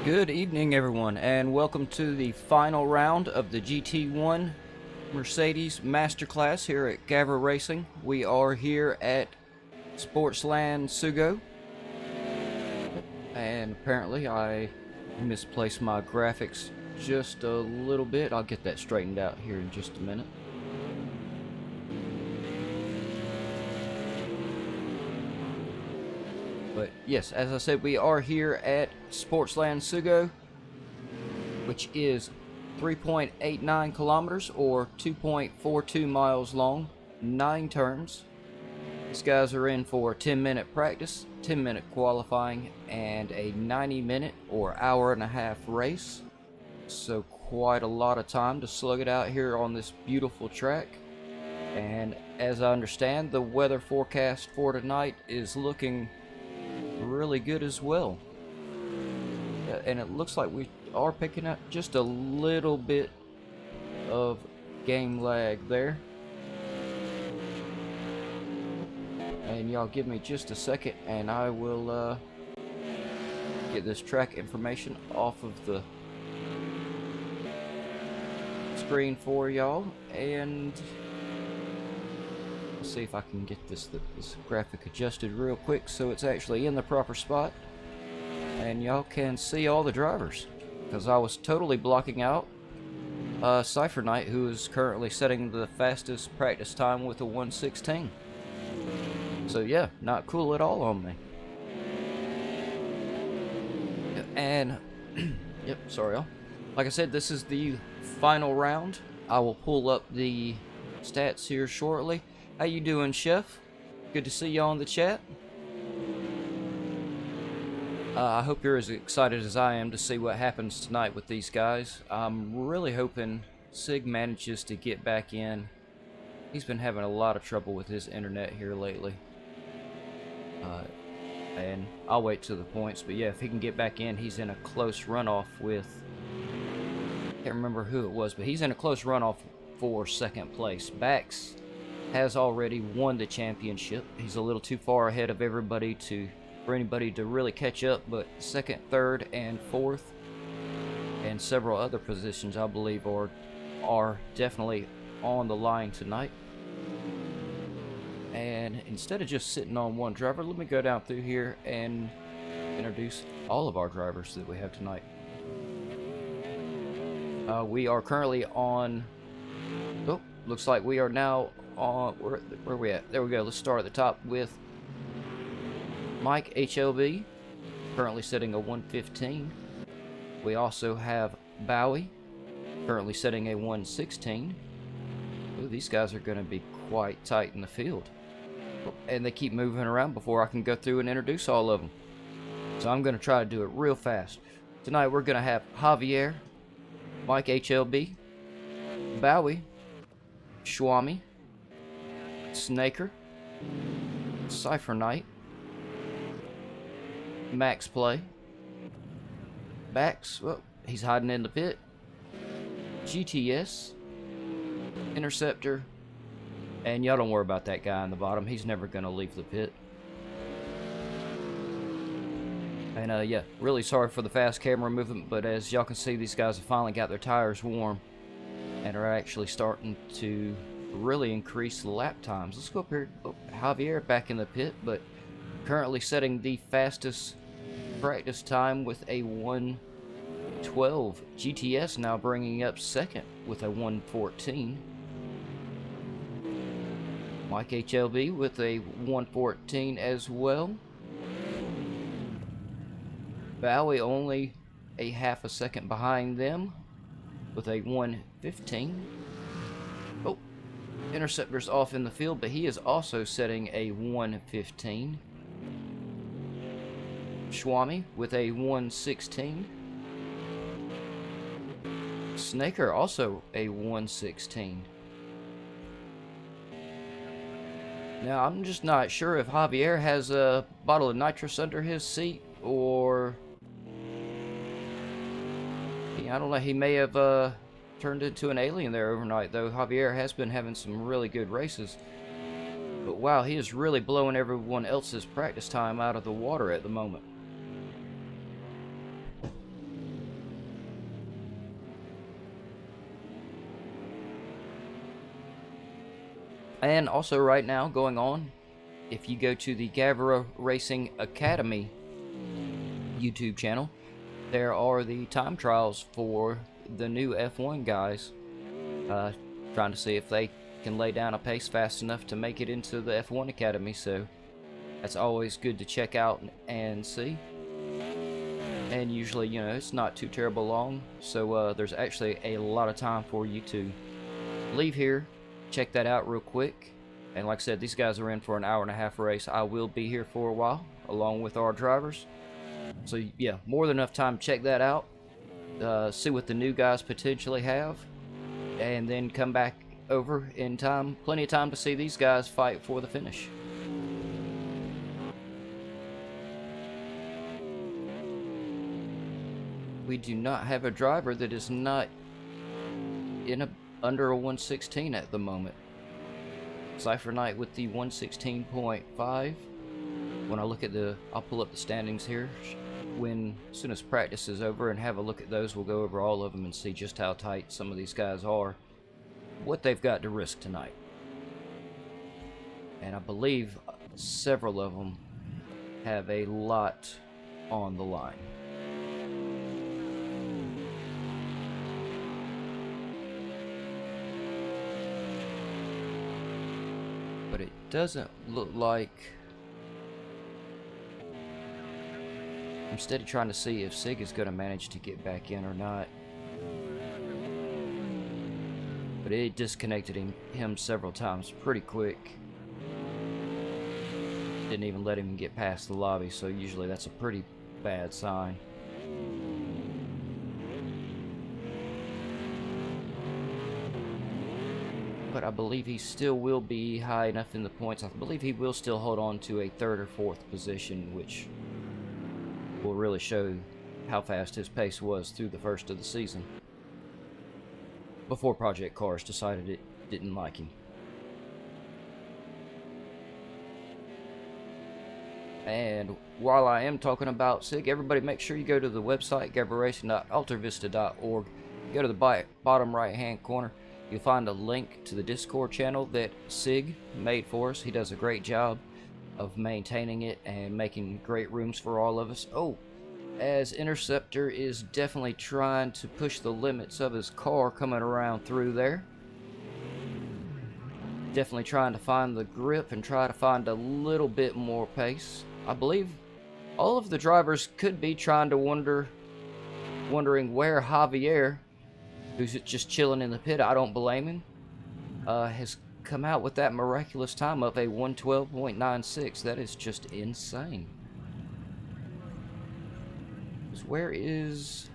Good evening, everyone, and welcome to the final round of the GT1 Mercedes Masterclass here at GAVRA Racing. We are here at Sportsland, Sugo, and apparently I misplaced my graphics just a little bit. I'll get that straightened out here in just a minute. But yes, as I said, we are here at Sportsland Sugo, which is 3.89 kilometers or 2.42 miles long, 9 turns. These guys are in for a 10-minute practice, 10-minute qualifying, and a 90-minute or hour-and-a-half race. So quite a lot of time to slug it out here on this beautiful track. And as I understand, the weather forecast for tonight is looking really good as well, and it looks like we are picking up just a little bit of game lag there. And y'all give me just a second and I will get this track information off of the screen for y'all, and see if I can get this graphic adjusted real quick so it's actually in the proper spot and y'all can see all the drivers, because I was totally blocking out Cypher Knight, who is currently setting the fastest practice time with a 1:16. So yeah, not cool at all on me. And yep, sorry y'all. Like I said, this is the final round. I will pull up the stats here shortly. How you doing, Chef? Good to see you on the chat. I hope you're as excited as I am to see what happens tonight with these guys. I'm really hoping Sig manages to get back in. He's been having a lot of trouble with his internet here lately. And I'll wait to the points, but yeah, if he can get back in, he's in a close runoff with... I can't remember who it was, but he's in a close runoff for second place. Bax has already won the championship. He's a little too far ahead of everybody for anybody to really catch up, but second, third, and fourth, and several other positions, I believe, are definitely on the line tonight. And instead of just sitting on one driver, let me go down through here and introduce all of our drivers that we have tonight. We are currently on... Oh, looks like we are now on... Where are we at? There we go. Let's start at the top with Mike HLB, currently setting a 1:15. We also have Bowie, currently setting a 1:16. Ooh, these guys are going to be quite tight in the field. And they keep moving around before I can go through and introduce all of them. So I'm going to try to do it real fast. Tonight we're going to have Javier, Mike HLB, Bowie, Schwami, Snaker, Cypher Knight, Max Play, Bax, well, he's hiding in the pit, GTS, Interceptor, and y'all don't worry about that guy on the bottom. He's never going to leave the pit. And yeah, really sorry for the fast camera movement, but as y'all can see, these guys have finally got their tires warm and are actually starting to really increase the lap times. Let's go up here. Oh, Javier back in the pit, but currently setting the fastest practice time with a 1:12. GTS now bringing up second with a 1:14. Mike HLB with a 1:14 as well. Bowie only a half a second behind them with a 1:15. Oh, Interceptor's off in the field, but he is also setting a 1:15. Schwami with a 1:16. Snaker also a 1:16. Now, I'm just not sure if Javier has a bottle of nitrous under his seat, or... I don't know, he may have turned into an alien there overnight, though. Javier has been having some really good races. But wow, he is really blowing everyone else's practice time out of the water at the moment. And also right now going on, if you go to the GAVRA Racing Academy YouTube channel, there are the time trials for the new F1 guys, trying to see if they can lay down a pace fast enough to make it into the F1 Academy, so that's always good to check out and see. And usually, you know, it's not too terrible long, so there's actually a lot of time for you to leave here, check that out real quick. And like I said, these guys are in for an hour-and-a-half race. I will be here for a while, along with our drivers. So yeah, more than enough time to check that out, see what the new guys potentially have, and then come back over in time. Plenty of time to see these guys fight for the finish. We do not have a driver that is not in under a 116 at the moment. Cypher Knight with the 116.5. When I look at I'll pull up the standings here. As soon as practice is over and have a look at those, we'll go over all of them and see just how tight some of these guys are, what they've got to risk tonight. And I believe several of them have a lot on the line. But it doesn't look like... I'm steady trying to see if Sig is going to manage to get back in or not. But it disconnected him several times pretty quick. Didn't even let him get past the lobby, so usually that's a pretty bad sign. But I believe he still will be high enough in the points. I believe he will still hold on to a 3rd or 4th position, which will really show how fast his pace was through the first of the season, before Project Cars decided it didn't like him. And while I am talking about Sig, everybody make sure you go to the website, gavraracing.altavista.org. Go to the bottom right hand corner. You'll find a link to the Discord channel that Sig made for us. He does a great job of maintaining it and making great rooms for all of us. Oh, as Interceptor is definitely trying to push the limits of his car coming around through there. Definitely trying to find the grip and try to find a little bit more pace. I believe all of the drivers could be trying to wondering where Javier, who's just chilling in the pit, I don't blame him, has come out with that miraculous time of a 112.96. That is just insane. Where is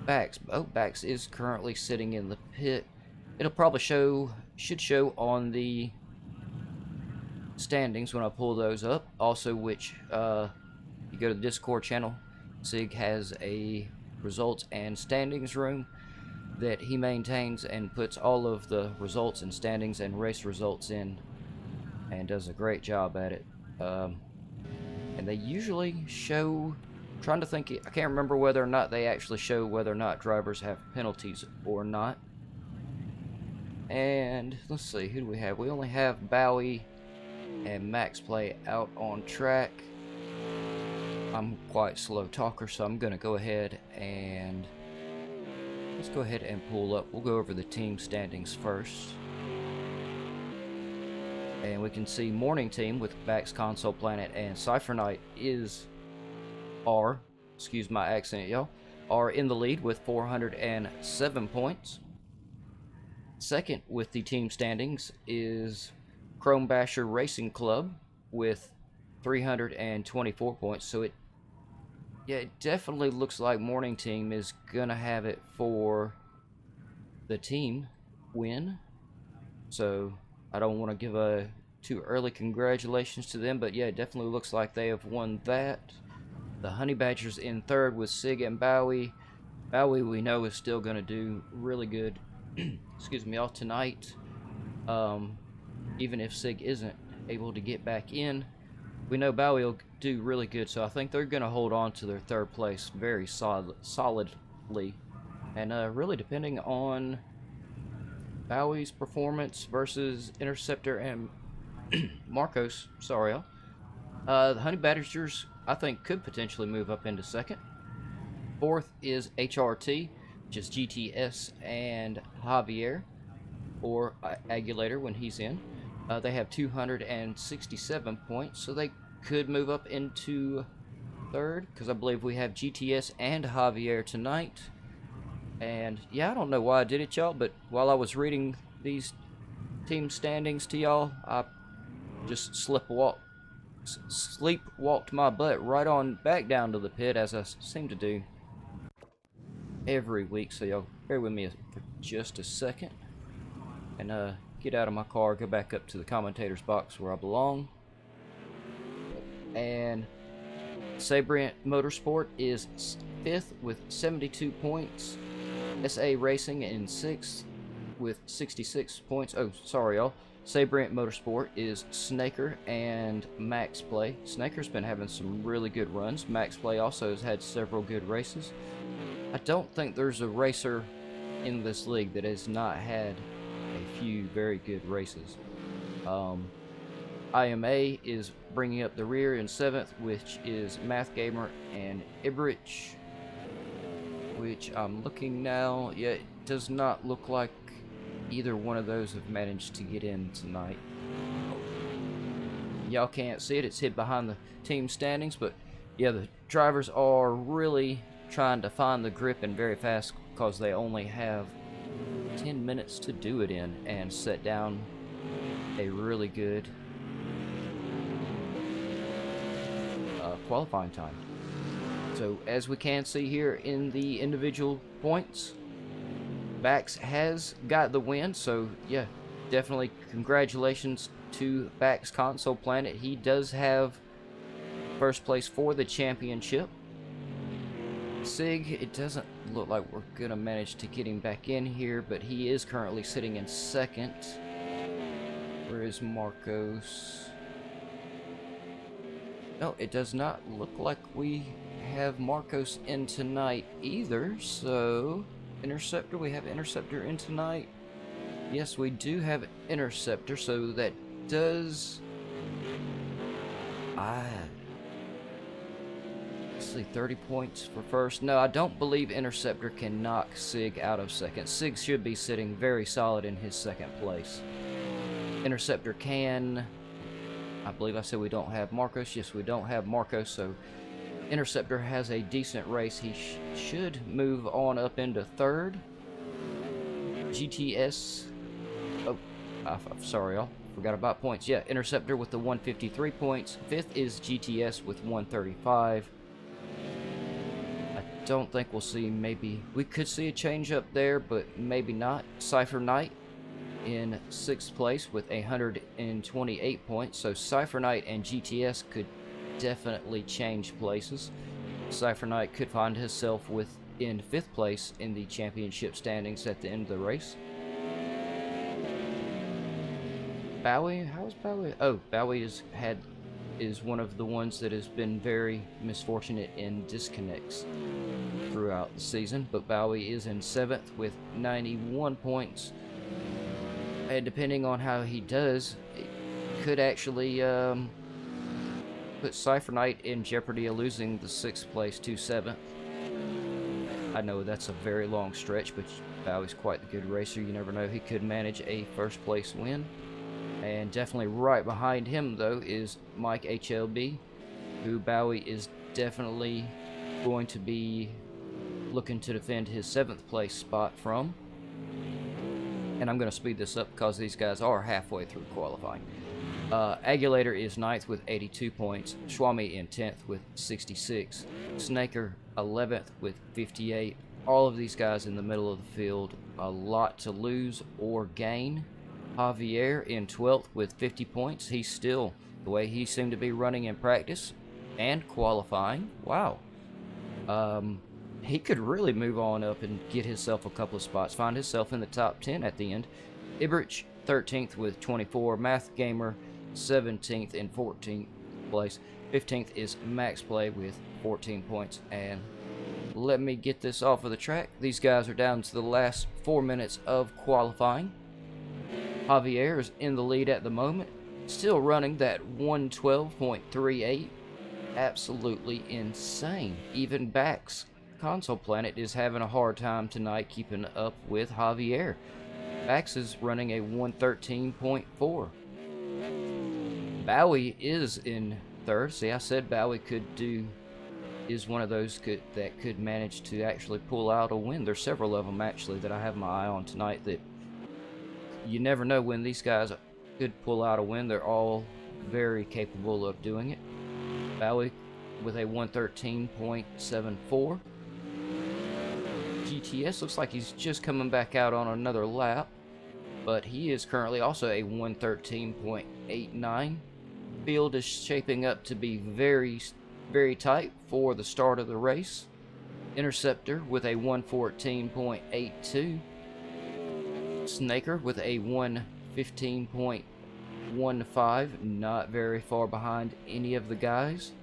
Bax? Oh, Bax is currently sitting in the pit. It'll probably should show on the standings when I pull those up. Also, which you go to the Discord channel, Sig has a results and standings room that he maintains and puts all of the results and standings and race results in, and does a great job at it. And they usually show, I'm trying to think, I can't remember whether or not they actually show whether or not drivers have penalties or not. And let's see, who do we have? We only have Bowie and Max Play out on track. I'm quite slow talker, so I'm gonna go ahead and let's go ahead and pull up. We'll go over the team standings first. And we can see Morning Team with Bax, Console Planet, and Cypher Knight excuse my accent, y'all, are in the lead with 407 points. Second with the team standings is Chrome Basher Racing Club with 324 points. So it definitely looks like Morning Team is gonna have it for the team win. So I don't want to give a too early congratulations to them, but yeah, it definitely looks like they have won that. The Honey Badgers in third with Sig and Bowie. Bowie, we know, is still going to do really good excuse me, all tonight. Even if Sig isn't able to get back in, we know Bowie will do really good, so I think they're going to hold on to their third place very solidly. And really depending on Bowie's performance versus Interceptor and Marcos, sorry. The Honey Badgers, I think, could potentially move up into second. Fourth is HRT, which is GTS and Javier, or Aguilator when he's in. They have 267 points, so they could move up into third, because I believe we have GTS and Javier tonight. And yeah, I don't know why I did it, y'all, but while I was reading these team standings to y'all, I just sleepwalked my butt right on back down to the pit, as I seem to do every week. So y'all bear with me for just a second and get out of my car, go back up to the commentator's box where I belong. And Sabrent Motorsport is 5th with 72 points. SA Racing in 6th with 66 points. Oh, sorry, y'all. Sabrent Motorsport is Snaker and Max Play. Snaker's been having some really good runs. Max Play also has had several good races. I don't think there's a racer in this league that has not had a few very good races. IMA is bringing up the rear in 7th, which is Math Gamer and Ibrich, which I'm looking now. Yeah, it does not look like either one of those have managed to get in tonight. Y'all can't see it, it's hid behind the team standings, but yeah, the drivers are really trying to find the grip and very fast, because they only have 10 minutes to do it in and set down a really good qualifying time. So as we can see here in the individual points, Bax has got the win, so yeah, definitely congratulations to Bax Console Planet. He does have first place for the championship. Sig, it doesn't look like we're gonna manage to get him back in here, but he is currently sitting in second. Where is Marcos? No, it does not look like we have Marcos in tonight either, so Interceptor, we have Interceptor in tonight. Yes, we do have Interceptor, so that does... let's see, 30 points for first. No, I don't believe Interceptor can knock Sig out of second. Sig should be sitting very solid in his second place. Interceptor can... I believe I said we don't have Marcos. Yes, we don't have Marcos, so Interceptor has a decent race. He should move on up into third. GTS... Oh, I'm sorry, y'all. Forgot about points. Yeah, Interceptor with the 153 points. Fifth is GTS with 135. I don't think we'll see, maybe... We could see a change up there, but maybe not. Cypher Knight in 6th place with 128 points. So Cypher Knight and GTS could definitely change places. Cypher Knight could find himself in 5th place in the championship standings at the end of the race. Bowie, how's Bowie? Oh, Bowie is one of the ones that has been very misfortunate in disconnects throughout the season, but Bowie is in 7th with 91 points. And depending on how he does, it could actually put Cypher Knight in jeopardy of losing the 6th place to 7th. I know that's a very long stretch, but Bowie's quite the good racer. You never know, he could manage a first place win. And definitely right behind him, though, is Mike HLB, who Bowie is definitely going to be looking to defend his 7th place spot from. And I'm going to speed this up because these guys are halfway through qualifying. Aguilator is 9th with 82 points. Swami in 10th with 66. Snaker 11th with 58. All of these guys in the middle of the field, a lot to lose or gain. Javier in 12th with 50 points. He's still, the way he seemed to be running in practice and qualifying, wow. He could really move on up and get himself a couple of spots, find himself in the top 10 at the end. Ibrich 13th with 24. Math Gamer 17th in 14th place. 15th is Max Play with 14 points. And let me get this off of the track. These guys are down to the last 4 minutes of qualifying. Javier is in the lead at the moment, still running that 112.38. Absolutely insane. Even Bax Console Planet is having a hard time tonight keeping up with Javier. Bax is running a 113.4. Bowie is in third. See, I said Bowie is one of those that could manage to actually pull out a win. There's several of them actually that I have my eye on tonight that you never know when these guys could pull out a win. They're all very capable of doing it. Bowie with a 113.74. GTS looks like he's just coming back out on another lap, but he is currently also a 113.89. Field is shaping up to be very, very tight for the start of the race. Interceptor with a 114.82. Snaker with a 115.15, not very far behind any of the guys.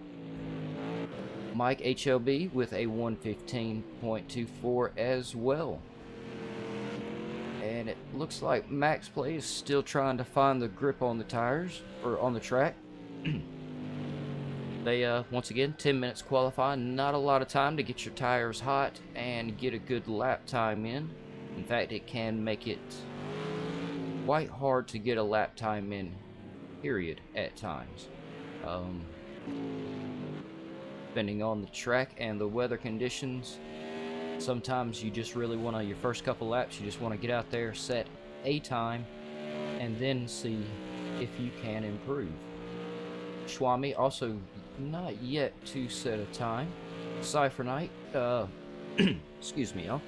Mike HLB with a 115.24 as well. And it looks like Max Play is still trying to find the grip on the tires, or on the track. They, once again, 10 minutes qualifying, not a lot of time to get your tires hot and get a good lap time in. In fact, it can make it quite hard to get a lap time in, period, at times. Depending on the track and the weather conditions, sometimes you just really want to, your first couple laps, you just want to get out there, set a time, and then see if you can improve. Schwami also not yet to set a time. Cypher Knight, excuse me, y'all.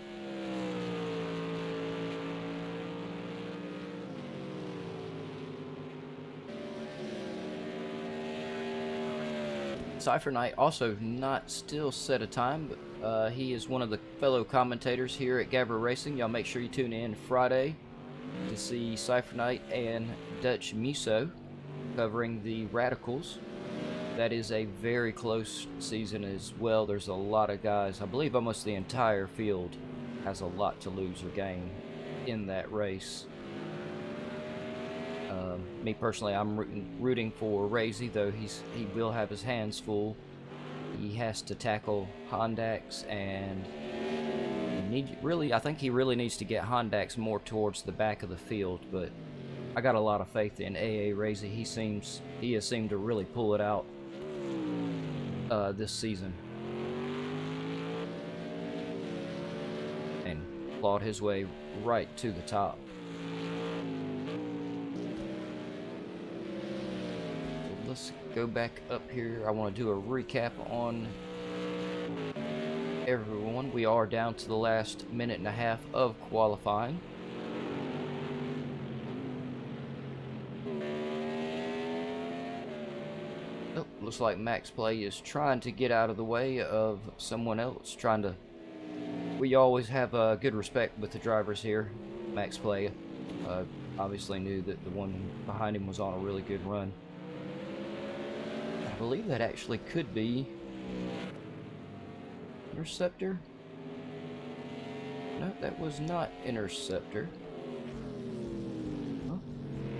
Cypher Knight also not still set a time, but he is one of the fellow commentators here at GAVRA Racing. Y'all make sure you tune in Friday to see Cypher Knight and Dutch Miso covering the Radicals. That is a very close season as well. There's a lot of guys. I believe almost the entire field has a lot to lose or gain in that race. Me personally, I'm rooting for Razy, though he will have his hands full. He has to tackle Hondax, and I think he really needs to get Hondax more towards the back of the field. But I got a lot of faith in AA Razy. He has seemed to really pull it out this season, and clawed his way right to the top. Let's go back up here. I want to do a recap on everyone. We are down to the last minute and a half of qualifying. Oh, looks like Max Play is trying to get out of the way of someone else. We always have good respect with the drivers here. Max Play obviously knew that the one behind him was on a really good run. I believe that actually could be Interceptor. No, that was not Interceptor. Well,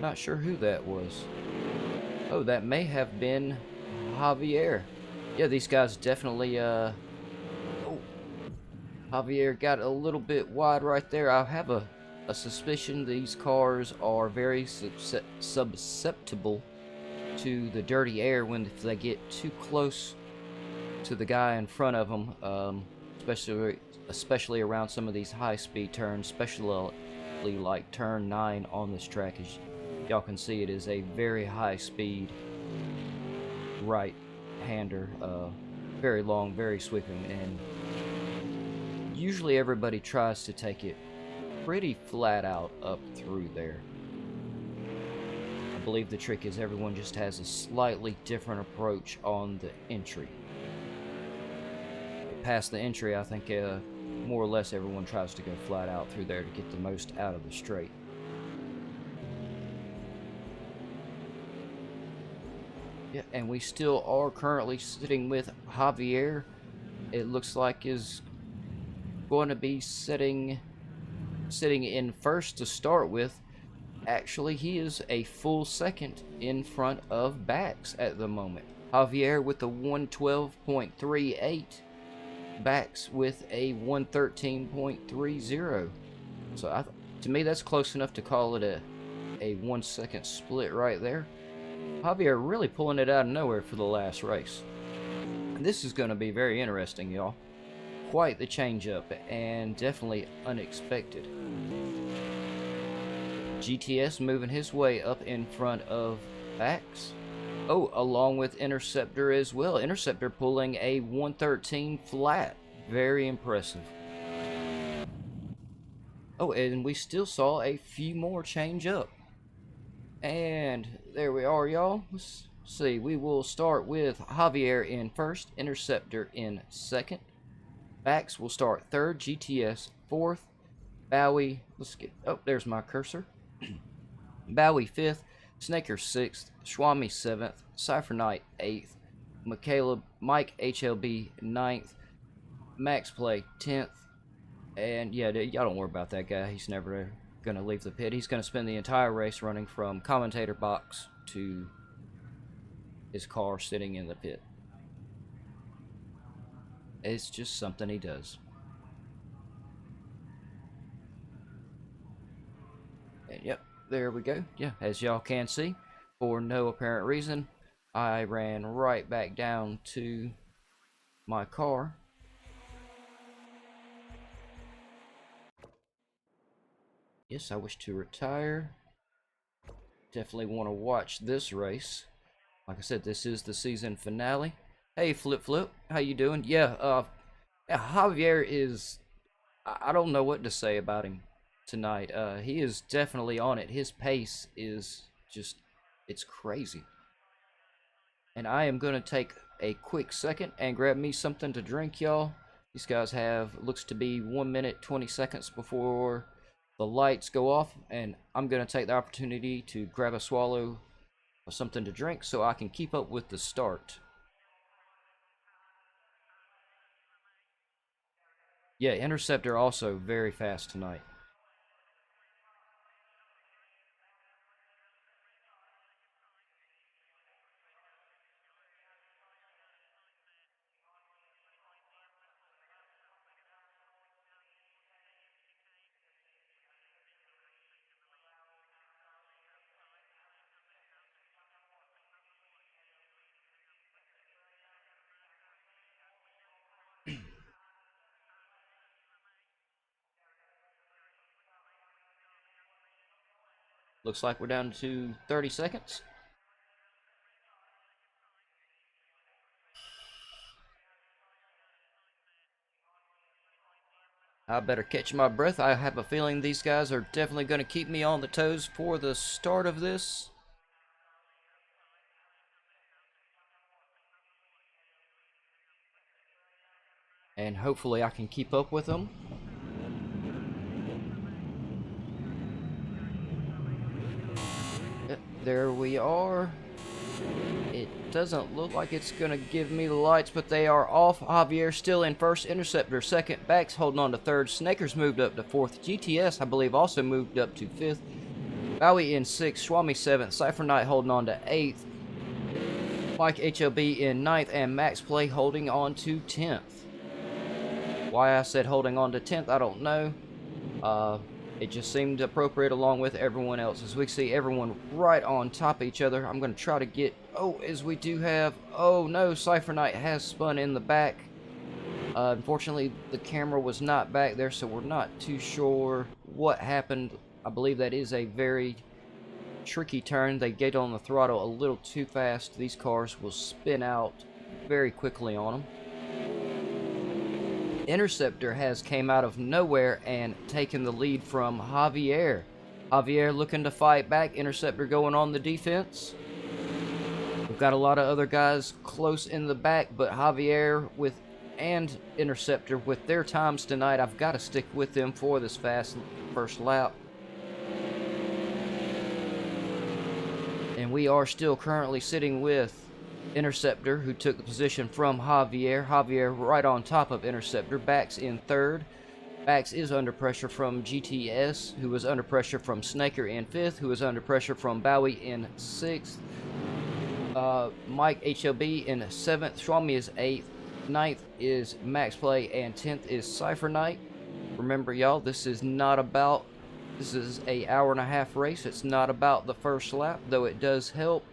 not sure who that was. Oh, that may have been Javier. Yeah, these guys definitely, oh, Javier got a little bit wide right there. I have a suspicion these cars are very susceptible to the dirty air if they get too close to the guy in front of them, especially around some of these high-speed turns, especially like turn 9 on this track. As y'all can see, it is a very high-speed right-hander, very long, very sweeping, and usually everybody tries to take it pretty flat out up through there. I believe the trick is everyone just has a slightly different approach on the entry. Past the entry, I think more or less everyone tries to go flat out through there to get the most out of the straight. Yeah, and we still are currently sitting with Javier. It looks like is going to be sitting in first to start with. actually, he is a full second in front of Bax at the moment. Javier with a 112.38. Bax with a 113.30. So to me, that's close enough to call it a 1 second split right there. Javier really pulling it out of nowhere for the last race. And this is going to be very interesting, y'all. Quite the change up, and definitely unexpected. GTS moving his way up in front of Bax. Oh, along with Interceptor as well. Interceptor pulling a 113 flat. Very impressive. Oh, and we still saw a few more change up. And there we are, y'all. Let's see. We will start with Javier in first, Interceptor in second. Bax will start third, GTS fourth. Bowie, oh, there's my cursor. Bowie fifth, Snaker sixth, Swami seventh, Cypher Knight eighth, Mike HLB ninth, Max Play 10th, and yeah, y'all don't worry about that guy. He's never gonna leave the pit. He's gonna spend the entire race running from commentator box to his car sitting in the pit. It's just something he does. And yep, there we go. Yeah, as y'all can see, for no apparent reason, I ran right back down to my car. Yes, I wish to retire. Definitely want to watch this race. Like I said, this is the season finale. Hey, Flip, how you doing? Yeah, Javier is... I don't know what to say about him tonight. He is definitely on it. His pace is just... it's crazy. And I am going to take a quick second and grab me something to drink, y'all. These guys have... looks to be 1 minute, 20 seconds before the lights go off. And I'm going to take the opportunity to grab a swallow of something to drink so I can keep up with the start. Yeah, Interceptor also very fast tonight. Looks like we're down to 30 seconds. I better catch my breath. I have a feeling these guys are definitely going to keep me on the toes for the start of this. And hopefully I can keep up with them. Yep, there we are. It doesn't look like it's going to give me the lights, but they are off. Javier still in first, Interceptor second, Bax holding on to third, Snaker's moved up to fourth, GTS I believe also moved up to fifth, Bowie in sixth, Swami seventh, Cypher Knight holding on to eighth, Mike HLB in ninth, and Max Play holding on to 10th. Why I said holding on to 10th, I don't know. It just seemed appropriate along with everyone else. As we see everyone right on top of each other, I'm going to try to get... oh, as we do have... oh no, Cypher Knight has spun in the back. Unfortunately, the camera was not back there, so we're not too sure what happened. I believe that is a very tricky turn. They get on the throttle a little too fast. These cars will spin out very quickly on them. Interceptor has came out of nowhere and taken the lead from Javier. Javier looking to fight back. Interceptor going on the defense. We've got a lot of other guys close in the back, but Javier and Interceptor with their times tonight, I've got to stick with them for this fast first lap. And we are still currently sitting with Interceptor, who took the position from Javier. Javier right on top of Interceptor. Bax in third. Bax is under pressure from GTS, who was under pressure from Snaker in 5th, who was under pressure from Bowie in 6th. Mike HLB in 7th. Swami is 8th. 9th is Max Play, and 10th is Cypher Knight. Remember, y'all, this is a hour-and-a-half race. It's not about the first lap, though it does help.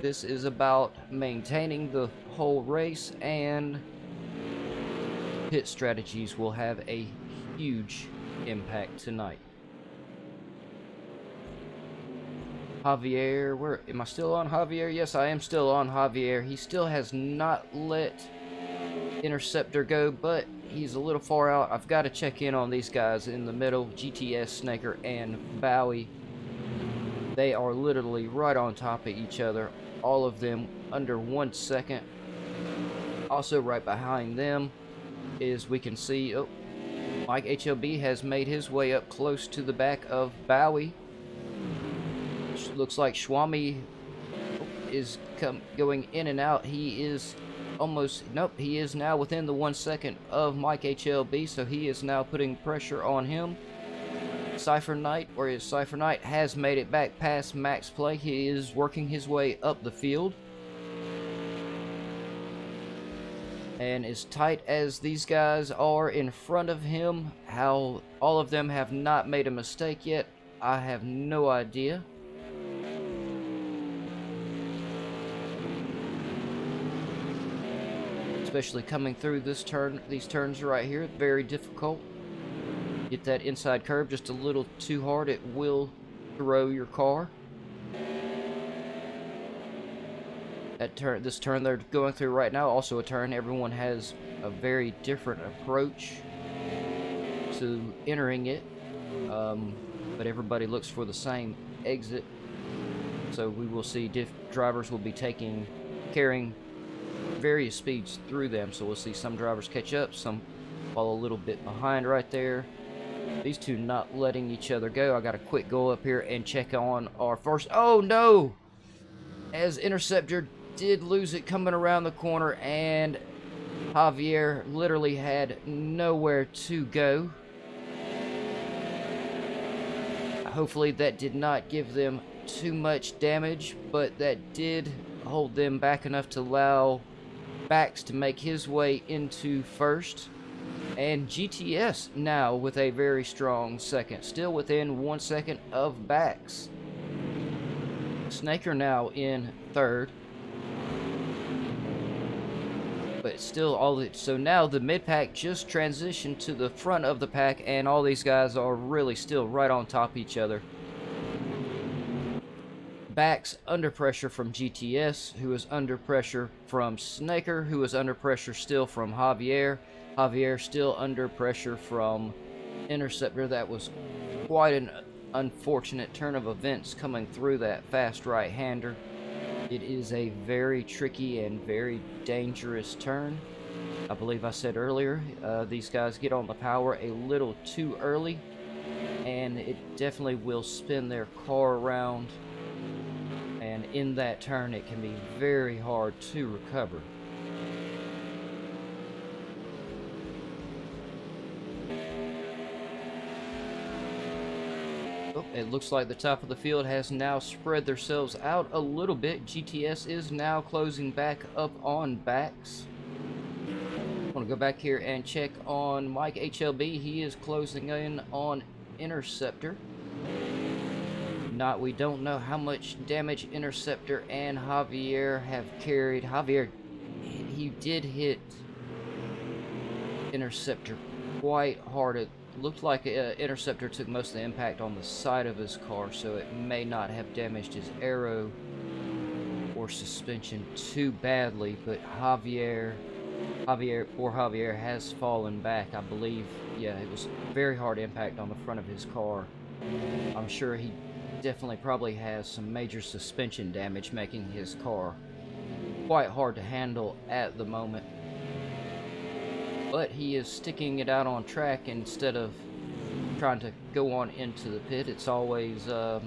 This is about maintaining the whole race, and pit strategies will have a huge impact tonight. Javier, where am I still on Javier? Yes, I am still on Javier. He still has not let Interceptor go, but he's a little far out. I've got to check in on these guys in the middle, GTS, Snaker, and Bowie. They are literally right on top of each other, all of them under 1 second. Also right behind them is, we can see, Mike HLB has made his way up close to the back of Bowie. Looks like Swami is going in and out. He is he is now within the 1 second of Mike HLB, so he is now putting pressure on him. Cypher Knight, where is Cypher Knight, has made it back past Max Play. He is working his way up the field. And as tight as these guys are in front of him, how all of them have not made a mistake yet, I have no idea. Especially coming through these turns right here, very difficult. Get that inside curve just a little too hard, it will throw your car. This turn they're going through right now, also a turn. Everyone has a very different approach to entering it, but everybody looks for the same exit. So we will see drivers will be carrying various speeds through them. So we'll see some drivers catch up, some fall a little bit behind right there. These two not letting each other go. I got a quick go up here and check on our first. Oh no! As Interceptor did lose it coming around the corner, and Javier literally had nowhere to go. Hopefully that did not give them too much damage, but that did hold them back enough to allow Bax to make his way into first. And GTS now with a very strong second, still within 1 second of Bax. Snaker now in third, but still so now the mid-pack just transitioned to the front of the pack, and all these guys are really still right on top of each other. Bax under pressure from GTS, who is under pressure from Snaker, who is under pressure still from Javier. Javier still under pressure from Interceptor. That was quite an unfortunate turn of events coming through that fast right-hander. It is a very tricky and very dangerous turn. I believe I said earlier, these guys get on the power a little too early, and it definitely will spin their car around. And in that turn, it can be very hard to recover. It looks like the top of the field has now spread themselves out a little bit. GTS is now closing back up on Bax. I want to go back here and check on Mike HLB. He is closing in on Interceptor. We don't know how much damage Interceptor and Javier have carried. Javier, he did hit Interceptor quite hard. It looked like Interceptor took most of the impact on the side of his car, so it may not have damaged his aero or suspension too badly, but Javier has fallen back, I believe. Yeah, it was very hard impact on the front of his car. I'm sure he definitely probably has some major suspension damage, making his car quite hard to handle at the moment. But he is sticking it out on track instead of trying to go on into the pit. It's always all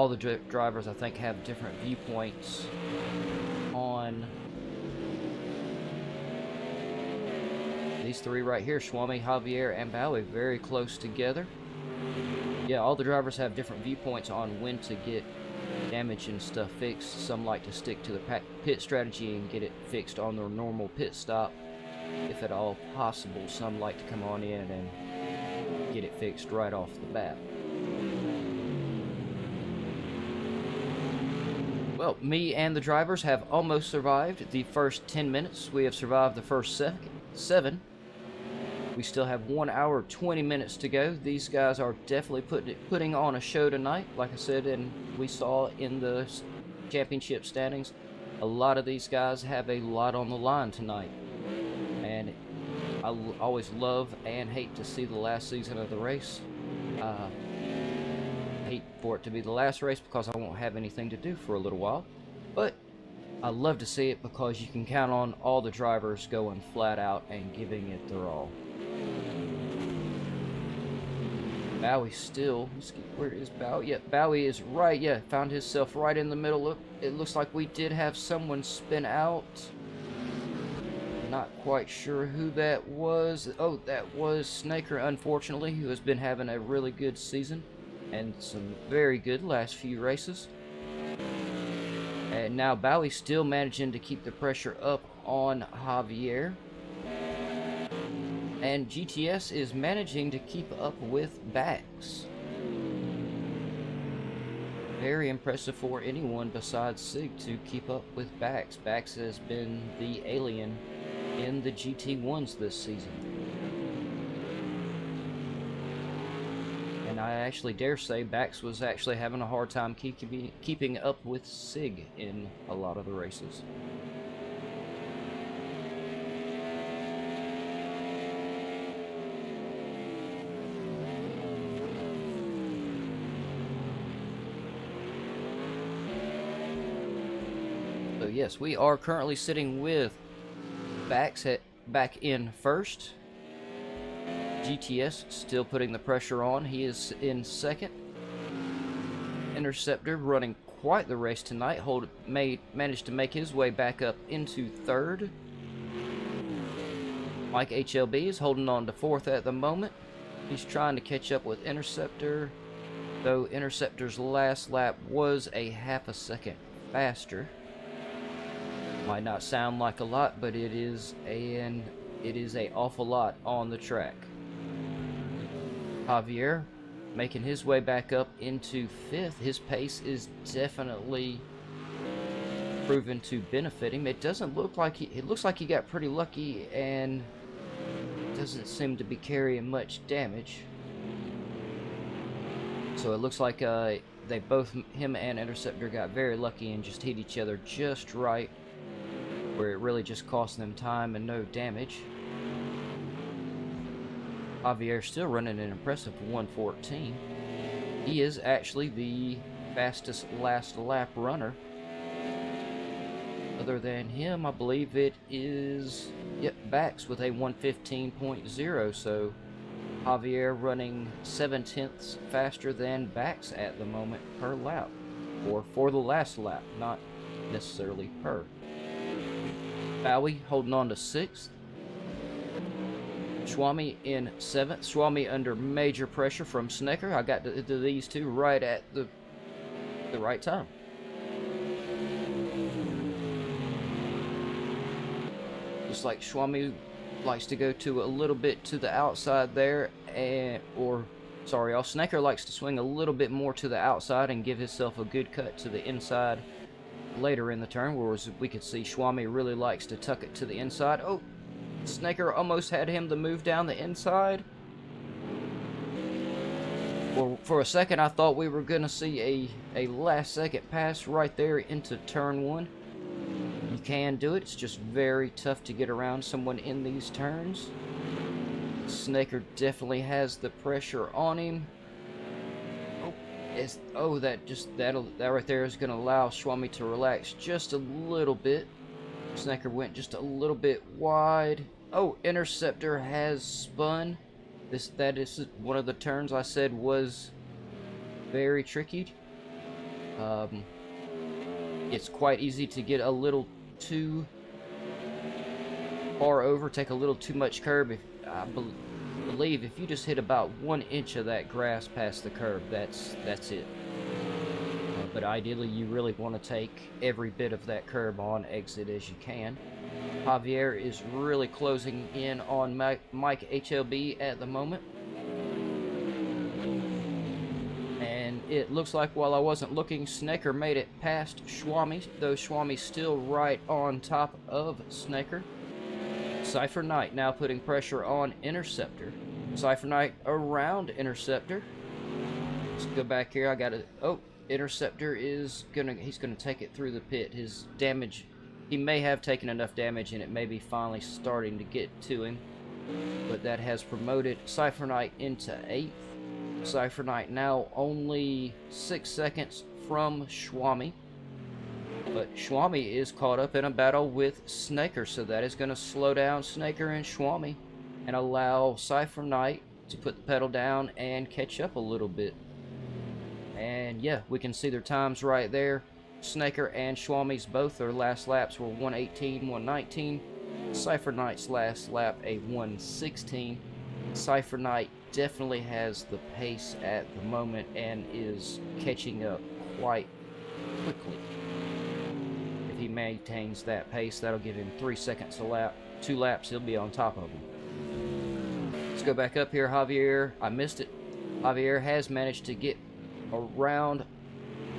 the drivers, I think, have different viewpoints on these three right here, Swami, Javier, and Bowie, very close together. Yeah, all the drivers have different viewpoints on when to get damage and stuff fixed. Some like to stick to the pit strategy and get it fixed on their normal pit stop, if at all possible. Some like to come on in and get it fixed right off the bat. Well, me and the drivers have almost survived the first 10 minutes. We have survived the first 7. We still have 1 hour 20 minutes to go. These guys are definitely putting on a show tonight. Like I said, and we saw in the championship standings, a lot of these guys have a lot on the line tonight. And I always love and hate to see the last season of the race. Hate for it to be the last race because I won't have anything to do for a little while, but I love to see it because you can count on all the drivers going flat out and giving it their all. Bowie still, where is Bowie? Yeah, Bowie is right, yeah, found himself right in the middle. Look, it looks like we did have someone spin out. Not quite sure who that was. Oh, that was Snaker, unfortunately, who has been having a really good season and some very good last few races. And now Bowie's still managing to keep the pressure up on Javier. And GTS is managing to keep up with Bax. Very impressive for anyone besides Sig to keep up with Bax. Bax has been the alien in the GT1s this season. And I actually dare say Bax was actually having a hard time keeping up with Sig in a lot of the races. So yes, we are currently sitting with Bax back in first. GTS still putting the pressure on. He is in second. Interceptor running quite the race tonight. Managed to make his way back up into third. Mike HLB is holding on to fourth at the moment. He's trying to catch up with Interceptor, though Interceptor's last lap was a half a second faster. Might not sound like a lot, but it is an awful lot on the track. Javier making his way back up into fifth. His pace is definitely proven to benefit him. It doesn't look like it looks like he got pretty lucky and doesn't seem to be carrying much damage. So it looks like they both, him and Interceptor, got very lucky and just hit each other just right, where it really just cost them time and no damage. Javier still running an impressive 1:14. He is actually the fastest last lap runner. Other than him, I believe it is, yep, Bax with a 1:15.0. So Javier running 7/10 faster than Bax at the moment per lap, or for the last lap, not necessarily per. Bowie holding on to sixth. Swami in seventh. Swami under major pressure from Snecker. I got to these two right at the right time. Just like Swami likes to go to a little bit to the outside there, Snecker likes to swing a little bit more to the outside and give himself a good cut to the inside later in the turn, whereas we could see Swami really likes to tuck it to the inside. Oh, Snaker almost had him to move down the inside. Well, for a second I thought we were going to see a last second pass right there into turn one. You can do it, it's just very tough to get around someone in these turns. Snaker definitely has the pressure on him. That right there is going to allow Swami to relax just a little bit. Snaker went just a little bit wide. Oh, Interceptor has spun. That is one of the turns I said was very tricky. It's quite easy to get a little too far over, take a little too much curb. I believe if you just hit about 1 inch of that grass past the curb, that's it. But ideally, you really want to take every bit of that curb on exit as you can. Javier is really closing in on Mike HLB at the moment. And it looks like while I wasn't looking, Snaker made it past Schwami, though Schwami's still right on top of Snaker. Cypher Knight now putting pressure on Interceptor. Cypher Knight around Interceptor. Let's go back here. I got to... Oh, Interceptor is he's gonna take it through the pit. His damage, he may have taken enough damage and it may be finally starting to get to him, but that has promoted Cypher Knight into 8th. Cypher Knight now only 6 seconds from Schwami, but Schwami is caught up in a battle with Snaker, so that is going to slow down Snaker and Schwami and allow Cypher Knight to put the pedal down and catch up a little bit. And yeah, we can see their times right there. Snaker and Schwami's both, their last laps were 1:18, 1:19. Cypher Knight's last lap a 1:16. Cypher Knight definitely has the pace at the moment and is catching up quite quickly. If he maintains that pace, that'll give him 3 seconds a lap. 2 laps, he'll be on top of him. Let's go back up here. Javier, I missed it. Javier has managed to get around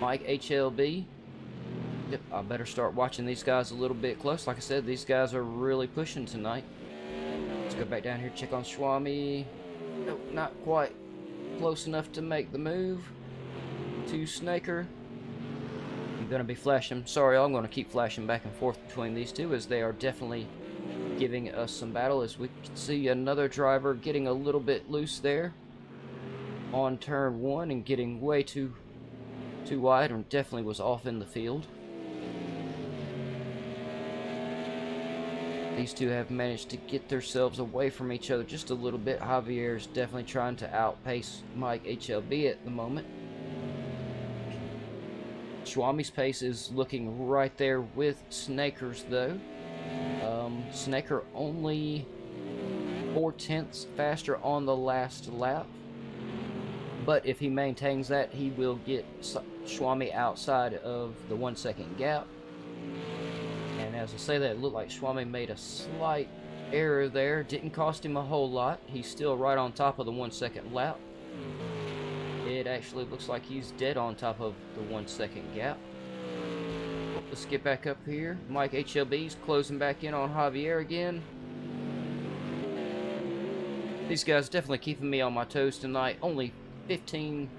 Mike HLB. Yep, I better start watching these guys a little bit close. Like I said, these guys are really pushing tonight. Let's go back down here, check on Schwami. Nope, not quite close enough to make the move to Snaker. I'm gonna be flashing, sorry, I'm gonna keep flashing back and forth between these two as they are definitely giving us some battle. As we can see another driver getting a little bit loose there on turn 1 and getting way too wide, and definitely was off in the field. These two have managed to get themselves away from each other just a little bit. Javier's definitely trying to outpace Mike HLB at the moment. Schwami's pace is looking right there with Snaker's though. Snaker only 4/10 faster on the last lap. But if he maintains that, he will get Schwami outside of the 1 second gap. And as I say that, it looked like Schwami made a slight error there. Didn't cost him a whole lot. He's still right on top of the 1 second lap. It actually looks like he's dead on top of the 1 second gap. Let's get back up here. Mike HLB's closing back in on Javier again. These guys definitely keeping me on my toes tonight. Only 15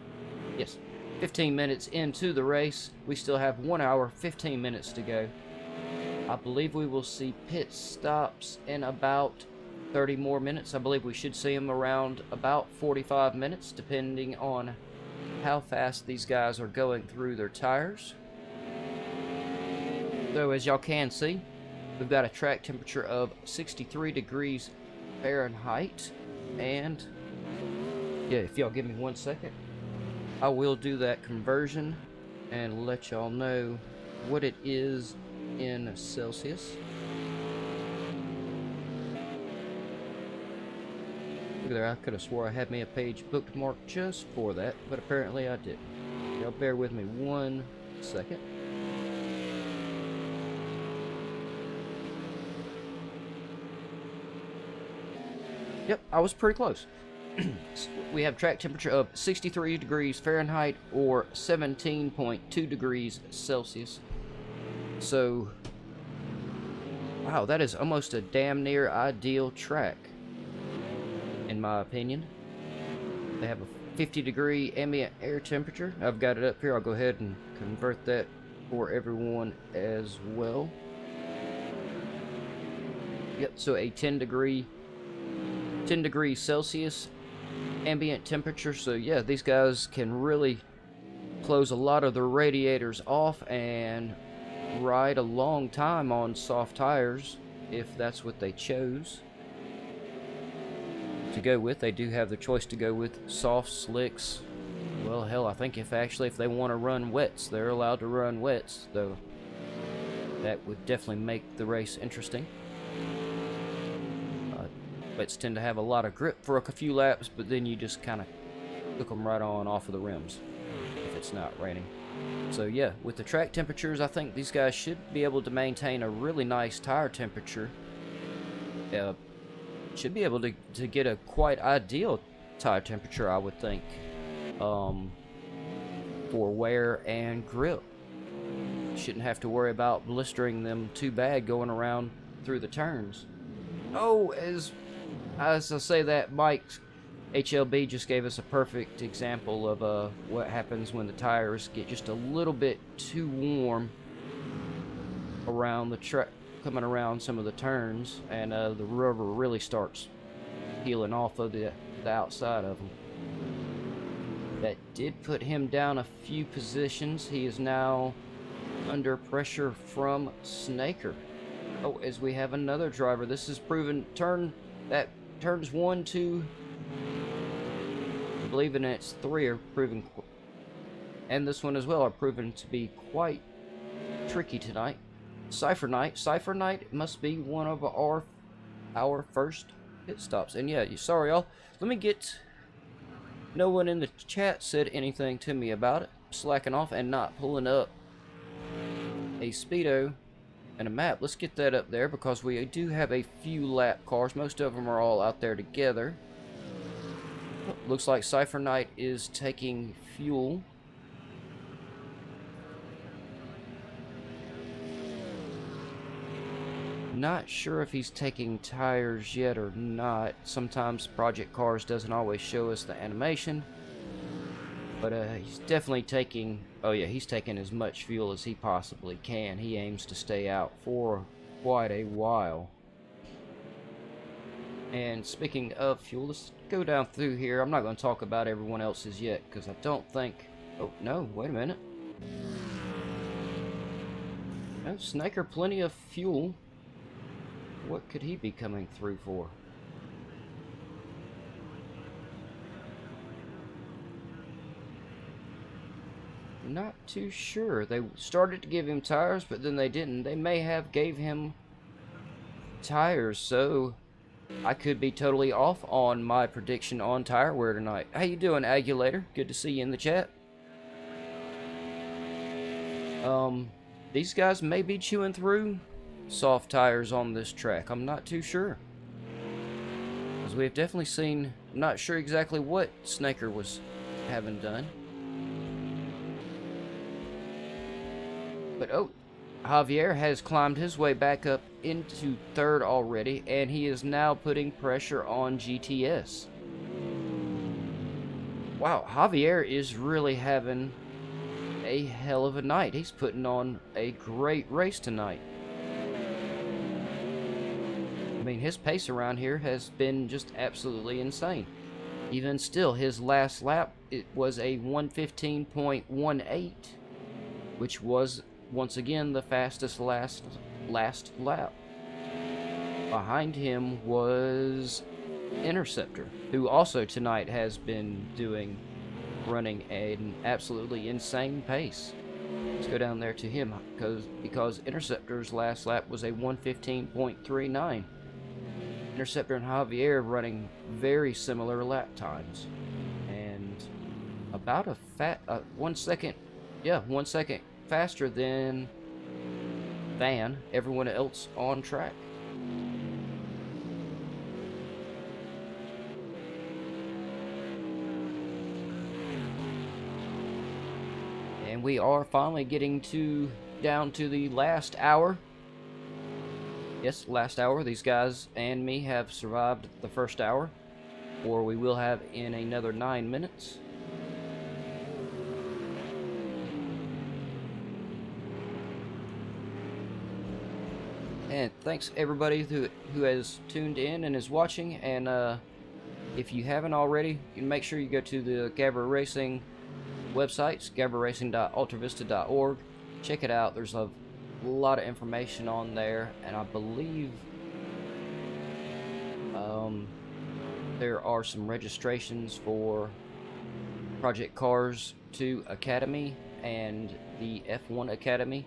minutes into the race. We still have 1 hour, 15 minutes to go. I believe we will see pit stops in about 30 more minutes. I believe we should see them around about 45 minutes, depending on how fast these guys are going through their tires. Though, as y'all can see, we've got a track temperature of 63 degrees Fahrenheit. And yeah, if y'all give me 1 second, I will do that conversion and let y'all know what it is in Celsius. Look there, I could have swore I had me a page bookmarked just for that, but apparently I didn't. Y'all bear with me 1 second. Yep, I was pretty close. We have track temperature of 63 degrees Fahrenheit or 17.2 degrees Celsius. So, wow, that is almost a damn near ideal track, in my opinion. They have a 50-degree ambient air temperature. I've got it up here. I'll go ahead and convert that for everyone as well. Yep, so a 10 degrees Celsius ambient temperature. So yeah, these guys can really close a lot of the radiators off and ride a long time on soft tires if that's what they chose to go with. They do have the choice to go with soft, slicks. Well, hell, I think if they want to run wets, they're allowed to run wets, though that would definitely make the race interesting. Wets tend to have a lot of grip for a few laps, but then you just kind of cook them right on off of the rims if it's not raining. So yeah, with the track temperatures, I think these guys should be able to maintain a really nice tire temperature. Should be able to get a quite ideal tire temperature, I would think, for wear and grip. Shouldn't have to worry about blistering them too bad going around through the turns. Oh, as I say that, Mike HLB just gave us a perfect example of what happens when the tires get just a little bit too warm around the track, coming around some of the turns, and the rubber really starts peeling off of the outside of them. That did put him down a few positions. He is now under pressure from Snaker. Oh, as we have another driver. This is proven turns 1, 2, I believe in it's 3 are proven, and this one as well, are proven to be quite tricky tonight. Cypher Knight must be one of our first pit stops. And yeah, sorry y'all, let me get, no one in the chat said anything to me about it, slacking off and not pulling up a speedo and a map. Let's get that up there because we do have a few lap cars. Most of them are all out there together. Looks like Cypher Knight is taking fuel. Not sure if he's taking tires yet or not. Sometimes Project Cars doesn't always show us the animation. But he's definitely taking, oh yeah, he's taking as much fuel as he possibly can. He aims to stay out for quite a while. And speaking of fuel, let's go down through here. I'm not going to talk about everyone else's yet, because I don't think... Oh, no, wait a minute. No, Snaker, plenty of fuel. What could he be coming through for? Not too sure. They started to give him tires, but then they didn't. They may have gave him tires, so I could be totally off on my prediction on tire wear tonight. How you doing, Agulator? Good to see you in the chat. These guys may be chewing through soft tires on this track. I'm not too sure, because we have definitely seen, I'm not sure exactly what Snaker was having done. But oh, Javier has climbed his way back up into third already, and he is now putting pressure on GTS. Wow, Javier is really having a hell of a night. He's putting on a great race tonight. I mean, his pace around here has been just absolutely insane. Even still, his last lap, it was a 1:15.18, which was once again the fastest last lap. Behind him was Interceptor, who also tonight has been running an absolutely insane pace. Let's go down there to him, because Interceptor's last lap was a 1:15.39. Interceptor and Javier running very similar lap times, and about a 1 second, yeah, 1 second faster than everyone else on track. And we are finally getting down to the last hour. Yes, last hour. These guys and me have survived the first hour, or we will have in another 9 minutes. And thanks everybody who has tuned in and is watching. And if you haven't already, you can make sure you go to the GAVRA Racing websites, gavraracing.ultravista.org. Check it out. There's a lot of information on there, and I believe there are some registrations for Project Cars 2 Academy and the F1 Academy,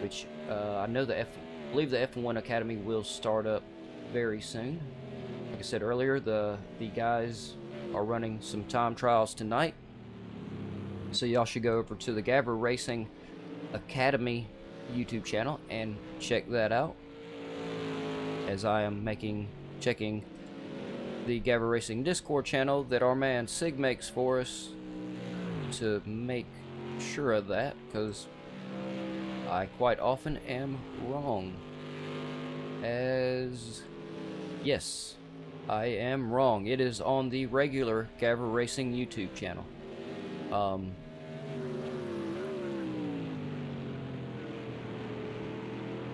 which I know I believe the F1 Academy will start up very soon. like I said earlier, the guys are running some time trials tonight. So y'all should go over to the GAVRA Racing Academy YouTube channel and check that out, as I am checking the GAVRA Racing Discord channel that our man Sig makes for us to make sure of that, because I quite often am wrong. Yes, I am wrong. It is on the regular GAVRA Racing YouTube channel.